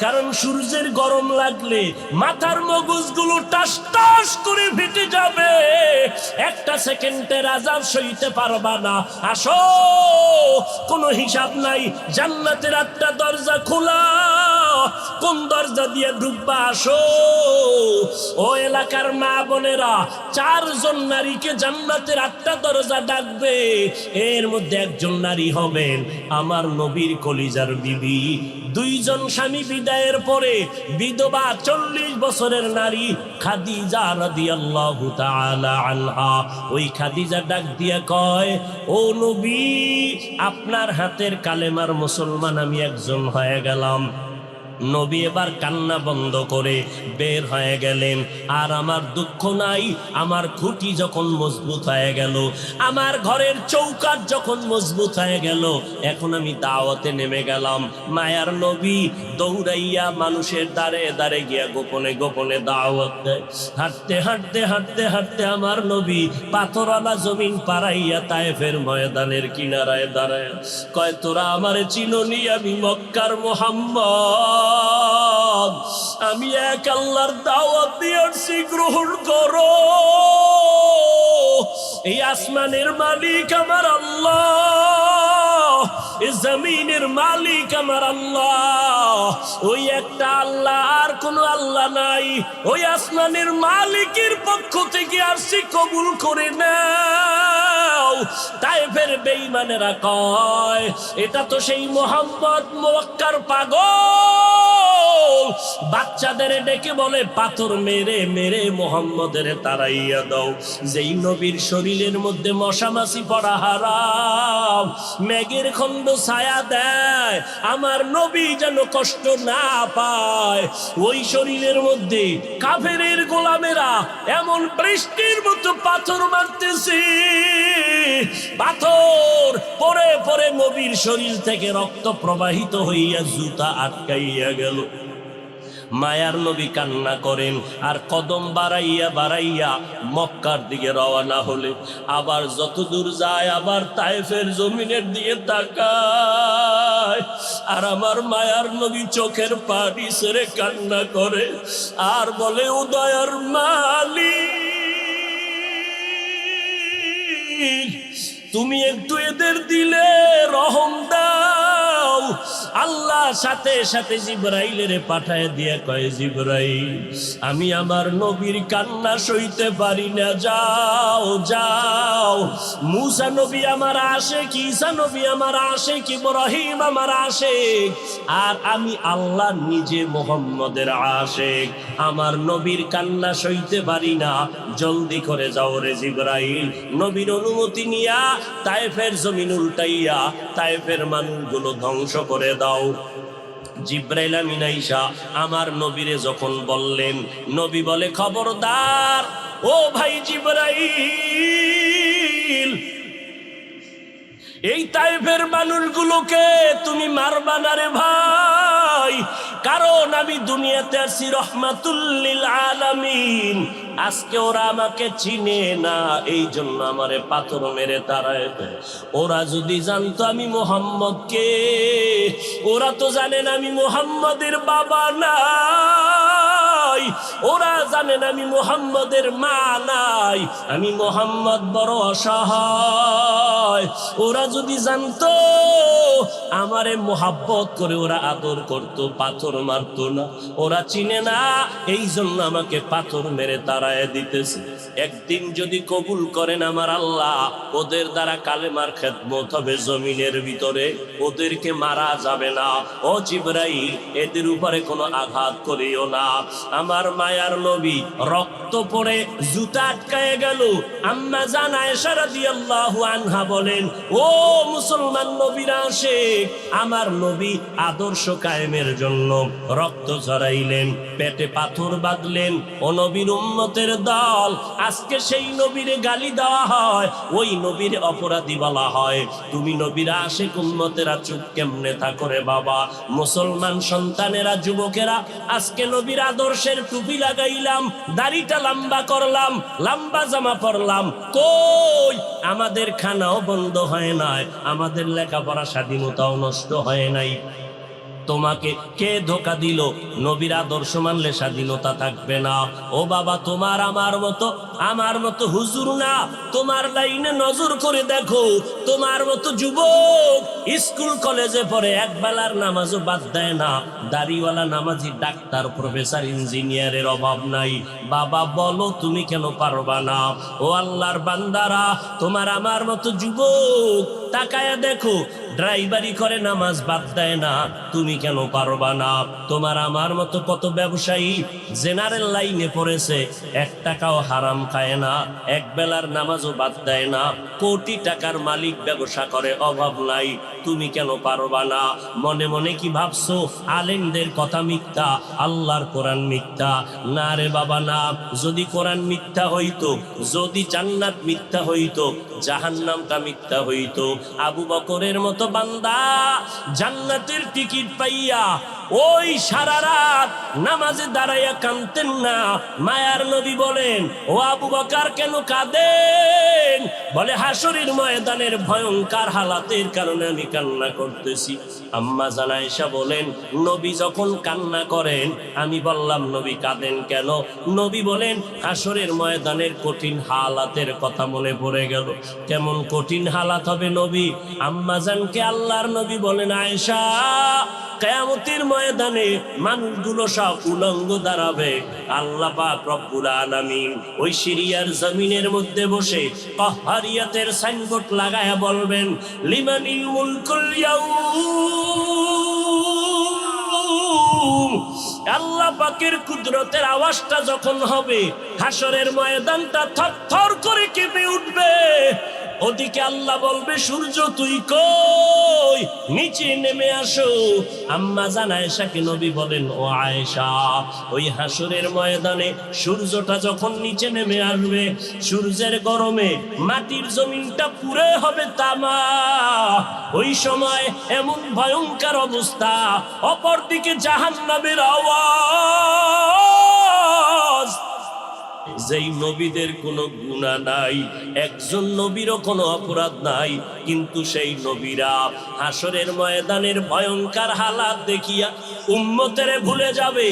কারণ সূর্যের গরম লাগলে মাথার মগজগুলো টাস টাস করে ফেটে যাবে, একটা সেকেন্ডের আযাব সইতে পারবা না। আসো, কোনো হিসাব নাই, জান্নাতের 8টা দরজা খোলা, কোন দরজা দিয়ে ঢুকবা? আসো। ও এলাকার মা বোনেরা, 4জন নারীকে জান্নাতের 8টা দরজা ডাকবে, এর মধ্যে একজন নারী হবেন আমার নবীর কলিজার বিবি। 2জন স্বামী বিদায়ের পরে বিধবা 40 বছরের নারী খাদিজা রাদিয়াল্লাহু তাআলা আনহা। ওই খাদিজা ডাক দিয়া কয়, ও নবী, আপনার হাতের কালেমার মুসলমান আমি একজন হয়ে গেলাম। নবী এবার কান্না বন্ধ করে বের হয়ে গেলেন। আর আমার দুঃখ নাই, আমার খুঁটি যখন মজবুত হয়ে গেল, আমার ঘরের চৌকাঠ যখন মজবুত হয়ে গেল, এখন আমি দাওয়াতে নেমে গেলাম। মায়ার নবী দৌড়াইয়া মানুষের দ্বারে দ্বারে গিয়া গোপনে গোপনে দাওয়াত দেয়। হাঁটতে হাঁটতে হাঁটতে হাঁটতে আমার নবী পাথরওয়ালা জমিন পাড়াইয়া তায়েফের ময়দানের কিনারায় দাঁড়ায় কয়, তোরা আমারে চিনোনি, আমি মক্কার মুহাম্মদ, আমি এক আল্লাহর দাওয়াত দিয়ে আসছি, গ্রহণ করো। এই আসমানের মালিক আমার আল্লাহ, এই জমিনের মালিক আমার আল্লাহ, ওই একটা আল্লাহ, আর কোনো আল্লাহ নাই। ওই আসমানের মালিকের পক্ষ থেকে আসছি, কবুল করে নাও। তায়েফের বেঈমানেরা কয়, এটা তো সেই মুহাম্মদ মক্কার পাগল। বাচ্চাদের ডেকে বলে, পাথর মেরে মেরে মুহাম্মদের তাড়াইয়া দাও। যেই নবীর শরীরের মধ্যে মশামাছি পড়া হারাম, মেঘের খণ্ড ছায়া দেয়, আমার নবী যেন কষ্ট না পায়। ওই শরীরের মধ্যে কাফেরের গোলামেরা এমন বৃষ্টির মতো পাথর মারতেছে, পাথর পরে পরে নবীর শরীর থেকে রক্ত প্রবাহিত হইয়া জুতা আটকাইয়া গেল। মায়ার নবী কান্না করেন, আর কদম বাড়াইয়া বাড়াইয়া মক্কার দিকে রওনা হলে, আবার যত দূর যায় আবার তায়েফের জমিনের দিকে তাকায়, আর আমার মায়ার নবী চোখের পানি ছেড়ে কান্না করে আর বলে, ও দয়ার মালিক, তুমি একটু এদের দিলে রহম দাও। আল্লাহ সাথে সাথে জিবরাইলের পাঠায় দিয়া কয়, জিবরাইল, আমি আমার নবীর কান্না সইতে পারি না, যাও যাও। মুসা নবী আমার আশিক, ঈসা নবী আমার আশিক, ইব্রাহিম আমার আশিক, আর আমি আল্লাহ নিজে মুহাম্মদের আশিক। আমার নবীর কান্না সইতে পারি না, জলদি করে যাও রে জিবরাইল। নবীর অনুমতি নিয়া তায়েফের জমিন উল্টাইয়া তায়েফের মানুষগুলো ধ্বংস করে দাও। জিবরাইল আমিন আইসা আমার নবীরে যখন বললেন, নবী বলে, খবরদার ও ভাই জিবরাইল, এই তায়েফের মানুষগুলোকে তুমি মারবা না রে ভাই, কারণ আমি দুনিয়াতে আসি রহমাতুল লিল আলামিন। আজকে ওরা আমাকে চিনে না, এই জন্য আমারে পাথর মেরে তাড়ায় দেয়। ওরা যদি জানতো আমি মুহাম্মদ কে, ওরা তো জানেন আমি মুহাম্মদের বাবা নাই, ওরা জানেন আমি মুহাম্মদের মা নাই, আমি মুহাম্মদ বড় অসহায়। ওরা যদি জানতো আমারে মোহাব্বত করে ওরা আদর করতো, পাথর মারতো না। ওরা চিনে না, এই জন্য আমাকে পাথর মেরে তাড়ায় দিতেছে। একদিন যদি কবুল করেন আমার আল্লাহ, ওদের দ্বারা কালেমার খেদমত হবে জমিনের ভিতরে, ওদেরকে মারা যাবে না। ও জিবরাইল, এদের উপরে কোনো আঘাত করিও না। আমার মায়ার নবী রক্ত পড়ে জুতা আটকায় গেল। আম্মা জান আয়েশা রাদিয়াল্লাহু আনহা বলেন, ও মুসলমান নবীর আশিক, আশেক, আমার নবী আদর্শ কায়েমের জন্য রক্ত ঝরাইলেন, পেটে পাথর বাঁধলেন, ও নবীর উম্মতের দল। আজকে সেই নবীর গালি দেওয়া হয়, ওই নবীর অপরাধী বলা হয়। তুমি নবীর আশেক, উম্মতেরা চুপ কেমনে থাকো রে বাবা? মুসলমান সন্তানেরা, যুবকেরা, আজকে নবীর আদর্শের টুপি লাগাইলাম, দাড়িটা লম্বা করলাম, লম্বা জামা পরলাম, কই আমাদের খানাও বন্ধ হয় নাই, আমাদের লেখাপড়া স্বাধীনতাও নষ্ট হয় নাই। তোমাকে কে ধোকা দিল? নবীর আদর্শ মানলে স্বাধীনতা থাকবে না। ও বাবা, আমার মতো হুজুর না, তোমার লাইনে নজর করে দেখো, তোমার মতো যুবক স্কুল কলেজে পড়ে এক বেলার নামাজও বাদ দেয় না, দাড়িওয়ালা নামাজি ডাক্তার প্রফেসর ইঞ্জিনিয়ারের অভাব নাই। বাবা বলো, তুমি কেন পারবা না? ও আল্লাহর বান্দারা, তোমার আমার মতো যুবক তাকায়া দেখো, ড্রাইভারি করে নামাজ বাদ দেয় না, তুমি কেন পারবা না? তোমার আমার মতো কত ব্যবসায়ী জেনারেল লাইনে পড়েছে, 1 টাকাও হারাম খায় না, এক বেলার নামাজও বাদ দেয় না, কোটি টাকার মালিক, ব্যবসা করে, অভাব নাই, তুমি কেন পারবা না? মনে মনে কি ভাবছো আলেমদের কথা মিথ্যা, আল্লাহর কোরআন মিথ্যা? না রে বাবা না। যদি কোরআন মিথ্যা হইতো, যদি জান্নাত মিথ্যা হইতো, জাহান্নামটা মিথ্যা হইতো, আবু বকরের মতো বান্দা জান্নাতের টিকিট পাইয়া ওই সারা রাত নামাজে দাঁড়াইয়া কাঁদতেন না। মায়ার নবী বলেন, ও আবু বকর কেন কাঁদেন? বলে, হাসরের ময়দানের ভয়ঙ্কর হালাতের কারণে আমি কান্না করতেছি। আম্মা জান আয়েশা বলেন, নবী যখন কান্না করেন, আমি বললাম, নবী কাঁদেন কেন? নবী বলেন, হাসরের ময়দানের কঠিন হালাতের কথা মনে পড়ে গেল। কেমন কঠিন হালাত হবে নবী? আম্মা জানকে আল্লাহর নবী বলেন, আয়েশা, কিয়ামতের ময়দানে মানুষগুলো সব উলঙ্গ দাঁড়াবে। আল্লাহ পাক রব্বুল আলামিন ওই সিরিয়ার জমিনের মধ্যে বসে কাহ্হারিয়াতের সাইনবোর্ড লাগায়া বলবেন, লিমানিল মুলকুল ইয়াউম। আল্লাহ পাকের কুদরতের আওয়াজটা যখন হবে, হাসরের ময়দানটা থরথর করে কেঁপে উঠবে। ওদিকে আল্লাহ বলবে, সূর্য তুই কই? নিচে নেমে আসো। আম্মা জান আয়েশাকে নবী বলেন, ও আয়েশা, ওই হাসরের ময়দানে সূর্যটা যখন নিচে নেমে আসবে, সূর্যের গরমে মাটির জমিনটা পুড়ে হবে তামা। ওই সময় এমন ভয়ঙ্কর অবস্থা, অপরদিকে জাহান্নামের আওয়াজ। যেই নবীদের কোনো গুনাহ নাই, একজন নবীরও কোনো অপরাধ নাই, কিন্তু সেই নবীরা হাসরের ময়দানের ভয়ঙ্কর হালাত দেখিয়া উম্মতেরে ভুলে যাবে,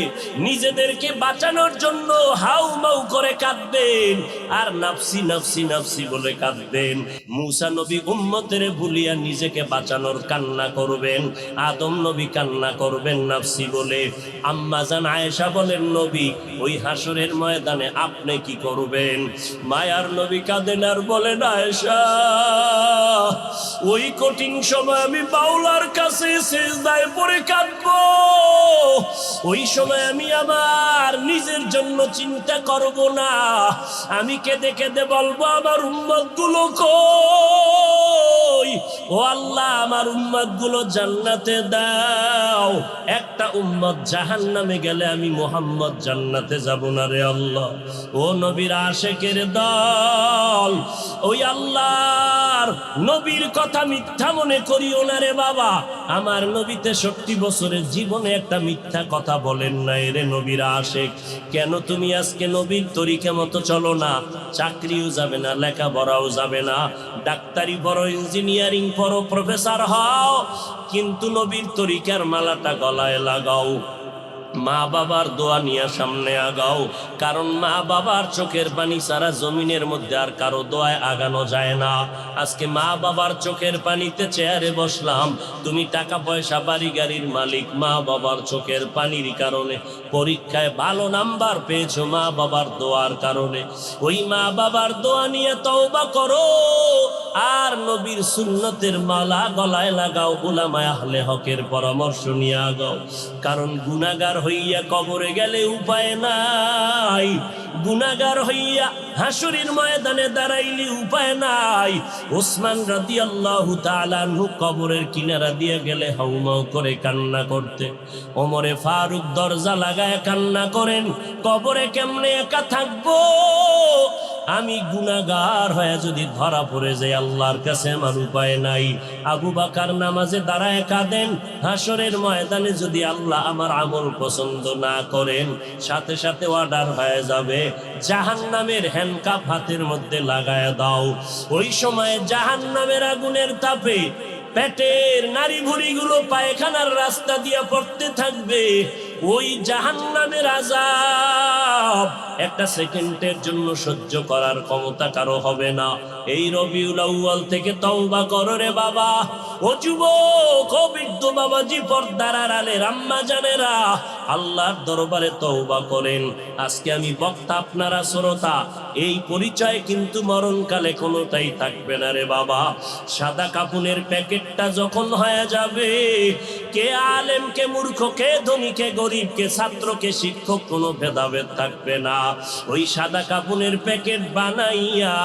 নিজেদেরকে বাঁচানোর জন্য হাউমাউ করে কাঁদবেন, আর নাফসি নাফসি নাফসি বলে কাঁদবেন। মূসা নবী উম্মতেরে ভুলিয়া নিজেকে বাঁচানোর কান্না করবেন, আদম নবী কান্না করবেন নাফসি বলে। আম্মা জান আয়েশা বলেন, নবী ওই হাসরের ময়দানে আপনি কি করবেন? মায়ার নবী কাঁদেন আর বলেন, আয়েশা, ওই কঠিন সময় আমি বাউলার কাছে সিজদায় পড়ে কাঁদবো। ওই সময় আমি আমার নিজের জন্য চিন্তা করব না, আমি কেঁদে কেঁদে বলবো, আমার উম্মত গুলো কই? ও আল্লাহ, আমার উম্মত গুলো জান্নাতে দাও। একটা উম্মত জাহান্নামে গেলে আমি মুহাম্মদ জান্নাতে যাব না রে আল্লাহ। ও নবীর আশেকের দল, ওই আল্লাহর নবীর কথা মিথ্যা মনে করিও না রে বাবা। আমার নবী 63 বছরের জীবনে একটা মিথ্যা কথা বলেন নাই রে নবীর আশেক। কেন তুমি আজকে নবীর তরিকা মতো চলো না? চাকরিও যাবে না, লেখাপড়াও যাবে না, ডাক্তারি পড়ো, ইঞ্জিনিয়ারিং পড়ো, প্রফেসর হও, কিন্তু নবীর তরিকার মালাটা গলায় লাগাও। মা বাবার দোয়া নিয়ে সামনে আগাও, কারণ মা বাবার চোখের পানি ছাড়া জমিনের মধ্যে আর কারো দোয়ায় আগানো যায় না। আজকে মা বাবার চোখের পানিতে চেয়ারে বসলাম, তুমি টাকা পয়সা বাড়ি গাড়ির মালিক, মা বাবার চোখের পানির কারণে পরীক্ষায় ভালো নাম্বার পেয়েছো মা বাবার দোয়ার কারণে। ওই মা বাবার দোয়া নিয়ে তওবা করো, আর নবীর সুন্নতের মালা গলায় লাগাও, উলামায়ে আহলে হকের পরামর্শ নিয়ে আগাও। কারণ গুনাহগার হইয়া কবরে গেলে উপায় নাই, গুনাহগার হইয়া হাসরের ময়দানে দাঁড়াইলে উপায় নাই। ওসমান রাদিয়াল্লাহু তাআলা আনহু কবরের কিনারা দিয়ে গেলে হাউমাউ করে কান্না করতে, ওমরে ফারুক দরজা লাগায় কান্না করেন, কবরে কেমনে একা থাকবো, আমি গুনাহগার হয়ে যদি ধরা পড়ে যাই আল্লাহর কাছে আমার উপায় নাই। আবু বকর নামাজে দাঁড়ায় কাঁদেন, হাসরের ময়দানে যদি আল্লাহ আমার আমল পছন্দ না করেন সাথে সাথে অর্ডার হয়ে যাবে জাহান্নামের হ্যান্ডকাপ হাতের মধ্যে লাগায় দাও। ওই সময় জাহান্নামের আগুনের তাপে পেটের নারী ভুঁড়িগুলো পায়খানার রাস্তা দিয়ে পড়তে থাকবে। ওই জাহান্নামের আযাব একটা সেকেন্ডের জন্য সহ্য করার ক্ষমতা কারো হবে না। এই রবিউল আউয়াল থেকে তওবা করো রে বাবা। ও যুবক, ও বৃদ্ধ বাবাজি, পর্দার আড়ালে আম্মা জানেরা, আল্লাহর দরবারে তওবা করেন। আজকে আমি বক্তা, আপনারা শ্রোতা, এই পরিচয় কিন্তু মরণকালে কোনোটাই থাকবে না রে বাবা। সাদা কাপুনের প্যাকেটটা যখন হয়ে যাবে, কে আলেম কে মূর্খ, কে ধনী কে গরিব, কে ছাত্র কে শিক্ষক, কোনো ভেদাভেদ থাকবে না। ওই সাদা কাপুনের প্যাকেট বানাইয়া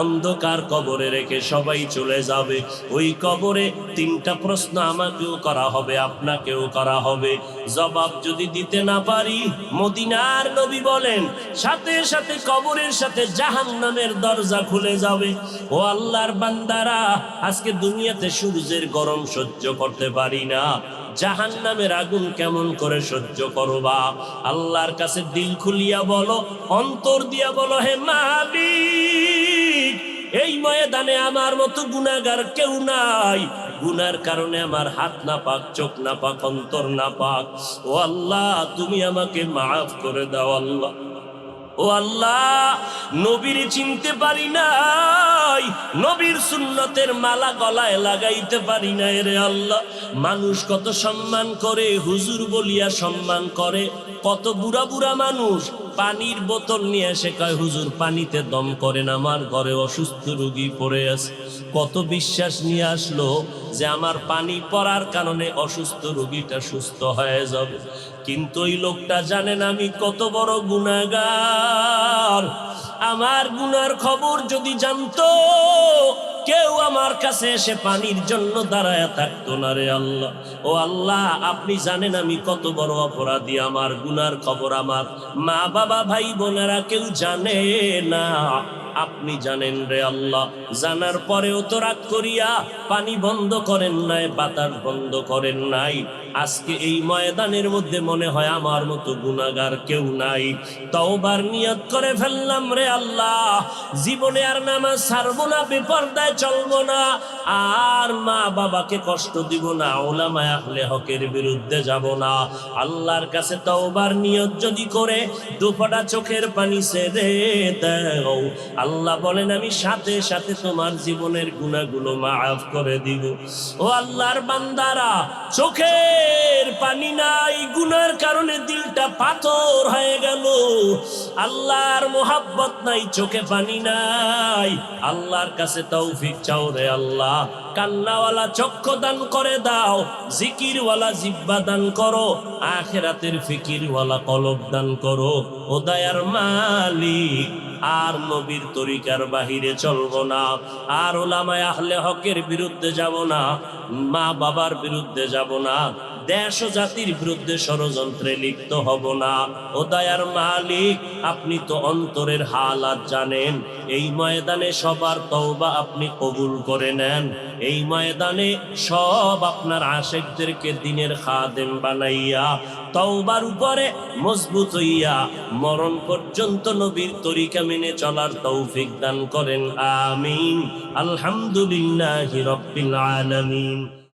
অন্ধকার কবরে রেখে সবাই চলে যাবে। ওই কবরে তিনটা প্রশ্ন আমাকেও করা হবে, আপনাকেও করা হবে। জবাব যদি দিতে না পারি, মদিনার নবী বলেন সাথে সাথে কবরের সাথে জাহান্নামের দরজা খুলে যাবে। ও আল্লাহর বান্দারা, আজকে দুনিয়াতে সূর্যের গরম সহ্য করতে পারি না, জাহান্নামের আগুন কেমন করে সহ্য করবা? আল্লাহর কাছে দিল খুলিয়া বলো, অন্তর দিয়া বলো, হে মালিক, এই ময়দানে আমার মতো গুনাহগার কেউ নাই। গুনার কারণে আমার হাত না পাক, চোখ না পাক, অন্তর না পাক। ও আল্লাহ, তুমি আমাকে মাফ করে দাও আল্লাহ। ও আল্লাহ, নবীর চিনতে পারি নাই, নবীর সুন্নতের মালা গলায় লাগাইতে পারি নাই রে আল্লাহ। মানুষ কত সম্মান করে, হুজুর বলিয়া সম্মান করে। কত বুড়া বুড়া মানুষ পানির বোতল নিয়ে এসে কয়, হুজুর পানিতে দম করেন, আমার ঘরে অসুস্থ রোগী পড়ে আছে। কত বিশ্বাস নিয়ে আসলো যে আমার পানি পড়ার কারণে অসুস্থ রোগীটা সুস্থ হয়ে যাবে। কিন্তু ওই লোকটা জানেন আমি কত বড় গুনাহগার। আমার গুনার খবর যদি জানতো, কেউ আমার কাছে এসে পানির জন্য দাঁড়ায় থাকতো না রে আল্লাহ। ও আল্লাহ, আপনি জানেন আমি কত বড় অপরাধী। আমার গুনার খবর আমার মা বাবা ভাই বোনেরা কেউ জানে না, আপনি জানেন রে আল্লাহ। জানার পরেও তো রাগ করিয়া পানি বন্ধ করেন নাই, বাতাস বন্ধ করেন নাই। আজকে এই ময়দানের মধ্যে মনে হয় আমার মতো গুনাহগার কেউ নাই। তওবার নিয়ত করে ফেললাম রে আল্লাহ, জীবনে আর নামাজ ছাড়বো না, বেপরদায় চলবো না, আর মা বাবাকে কষ্ট দিব না, উলামায়ে আহলে হকের বিরুদ্ধে যাব না। আল্লাহর কাছে তওবার নিয়ত যদি করে দুফোঁটা চোখের পানি ছেড়ে দাও, আল্লাহ বলেন আমি সাথে সাথে তোমার জীবনের গুনাহগুলো মাফ করে দিব। ও আল্লাহর বান্দারা, চোখের পানি নাই, গুনার কারণে দিলটা পাথর হয়ে গেল। আল্লাহর মোহাব্বত নাই, চোখে পানি নাই। আল্লাহর কাছে তৌফিক চাও রে আল্লাহ। কান্নাওয়ালা চক্ষু দান করে দাও, জিকিরওয়ালা জিহ্বা দান করো, আখিরাতের ফিকিরওয়ালা কলব দান করো। ও দয়ার মালিক, আর নবীর তরিকার বাহিরে চলবো না, আর উলামায়ে আহলে হকের বিরুদ্ধে যাব না, মা বাবার বিরুদ্ধে যাব না, দেশ ও জাতির বিরুদ্ধে ষড়যন্ত্রে লিপ্ত হব না। ও দয়ার মালিক, আপনি তো অন্তরের হালাত জানেন। এই ময়দানে সবার তওবা আপনি কবুল করে নেন। এই ময়দানে সব আপনার আশিকদেরকে দ্বীনের খাদেম বানাইয়া তওবার উপরে মজবুত হইয়া মরণ পর্যন্ত নবীর তরিকা মেনে চলার তৌফিক দান করেন। আমিন। আলহামদুলিল্লাহি রাব্বিল আলামিন।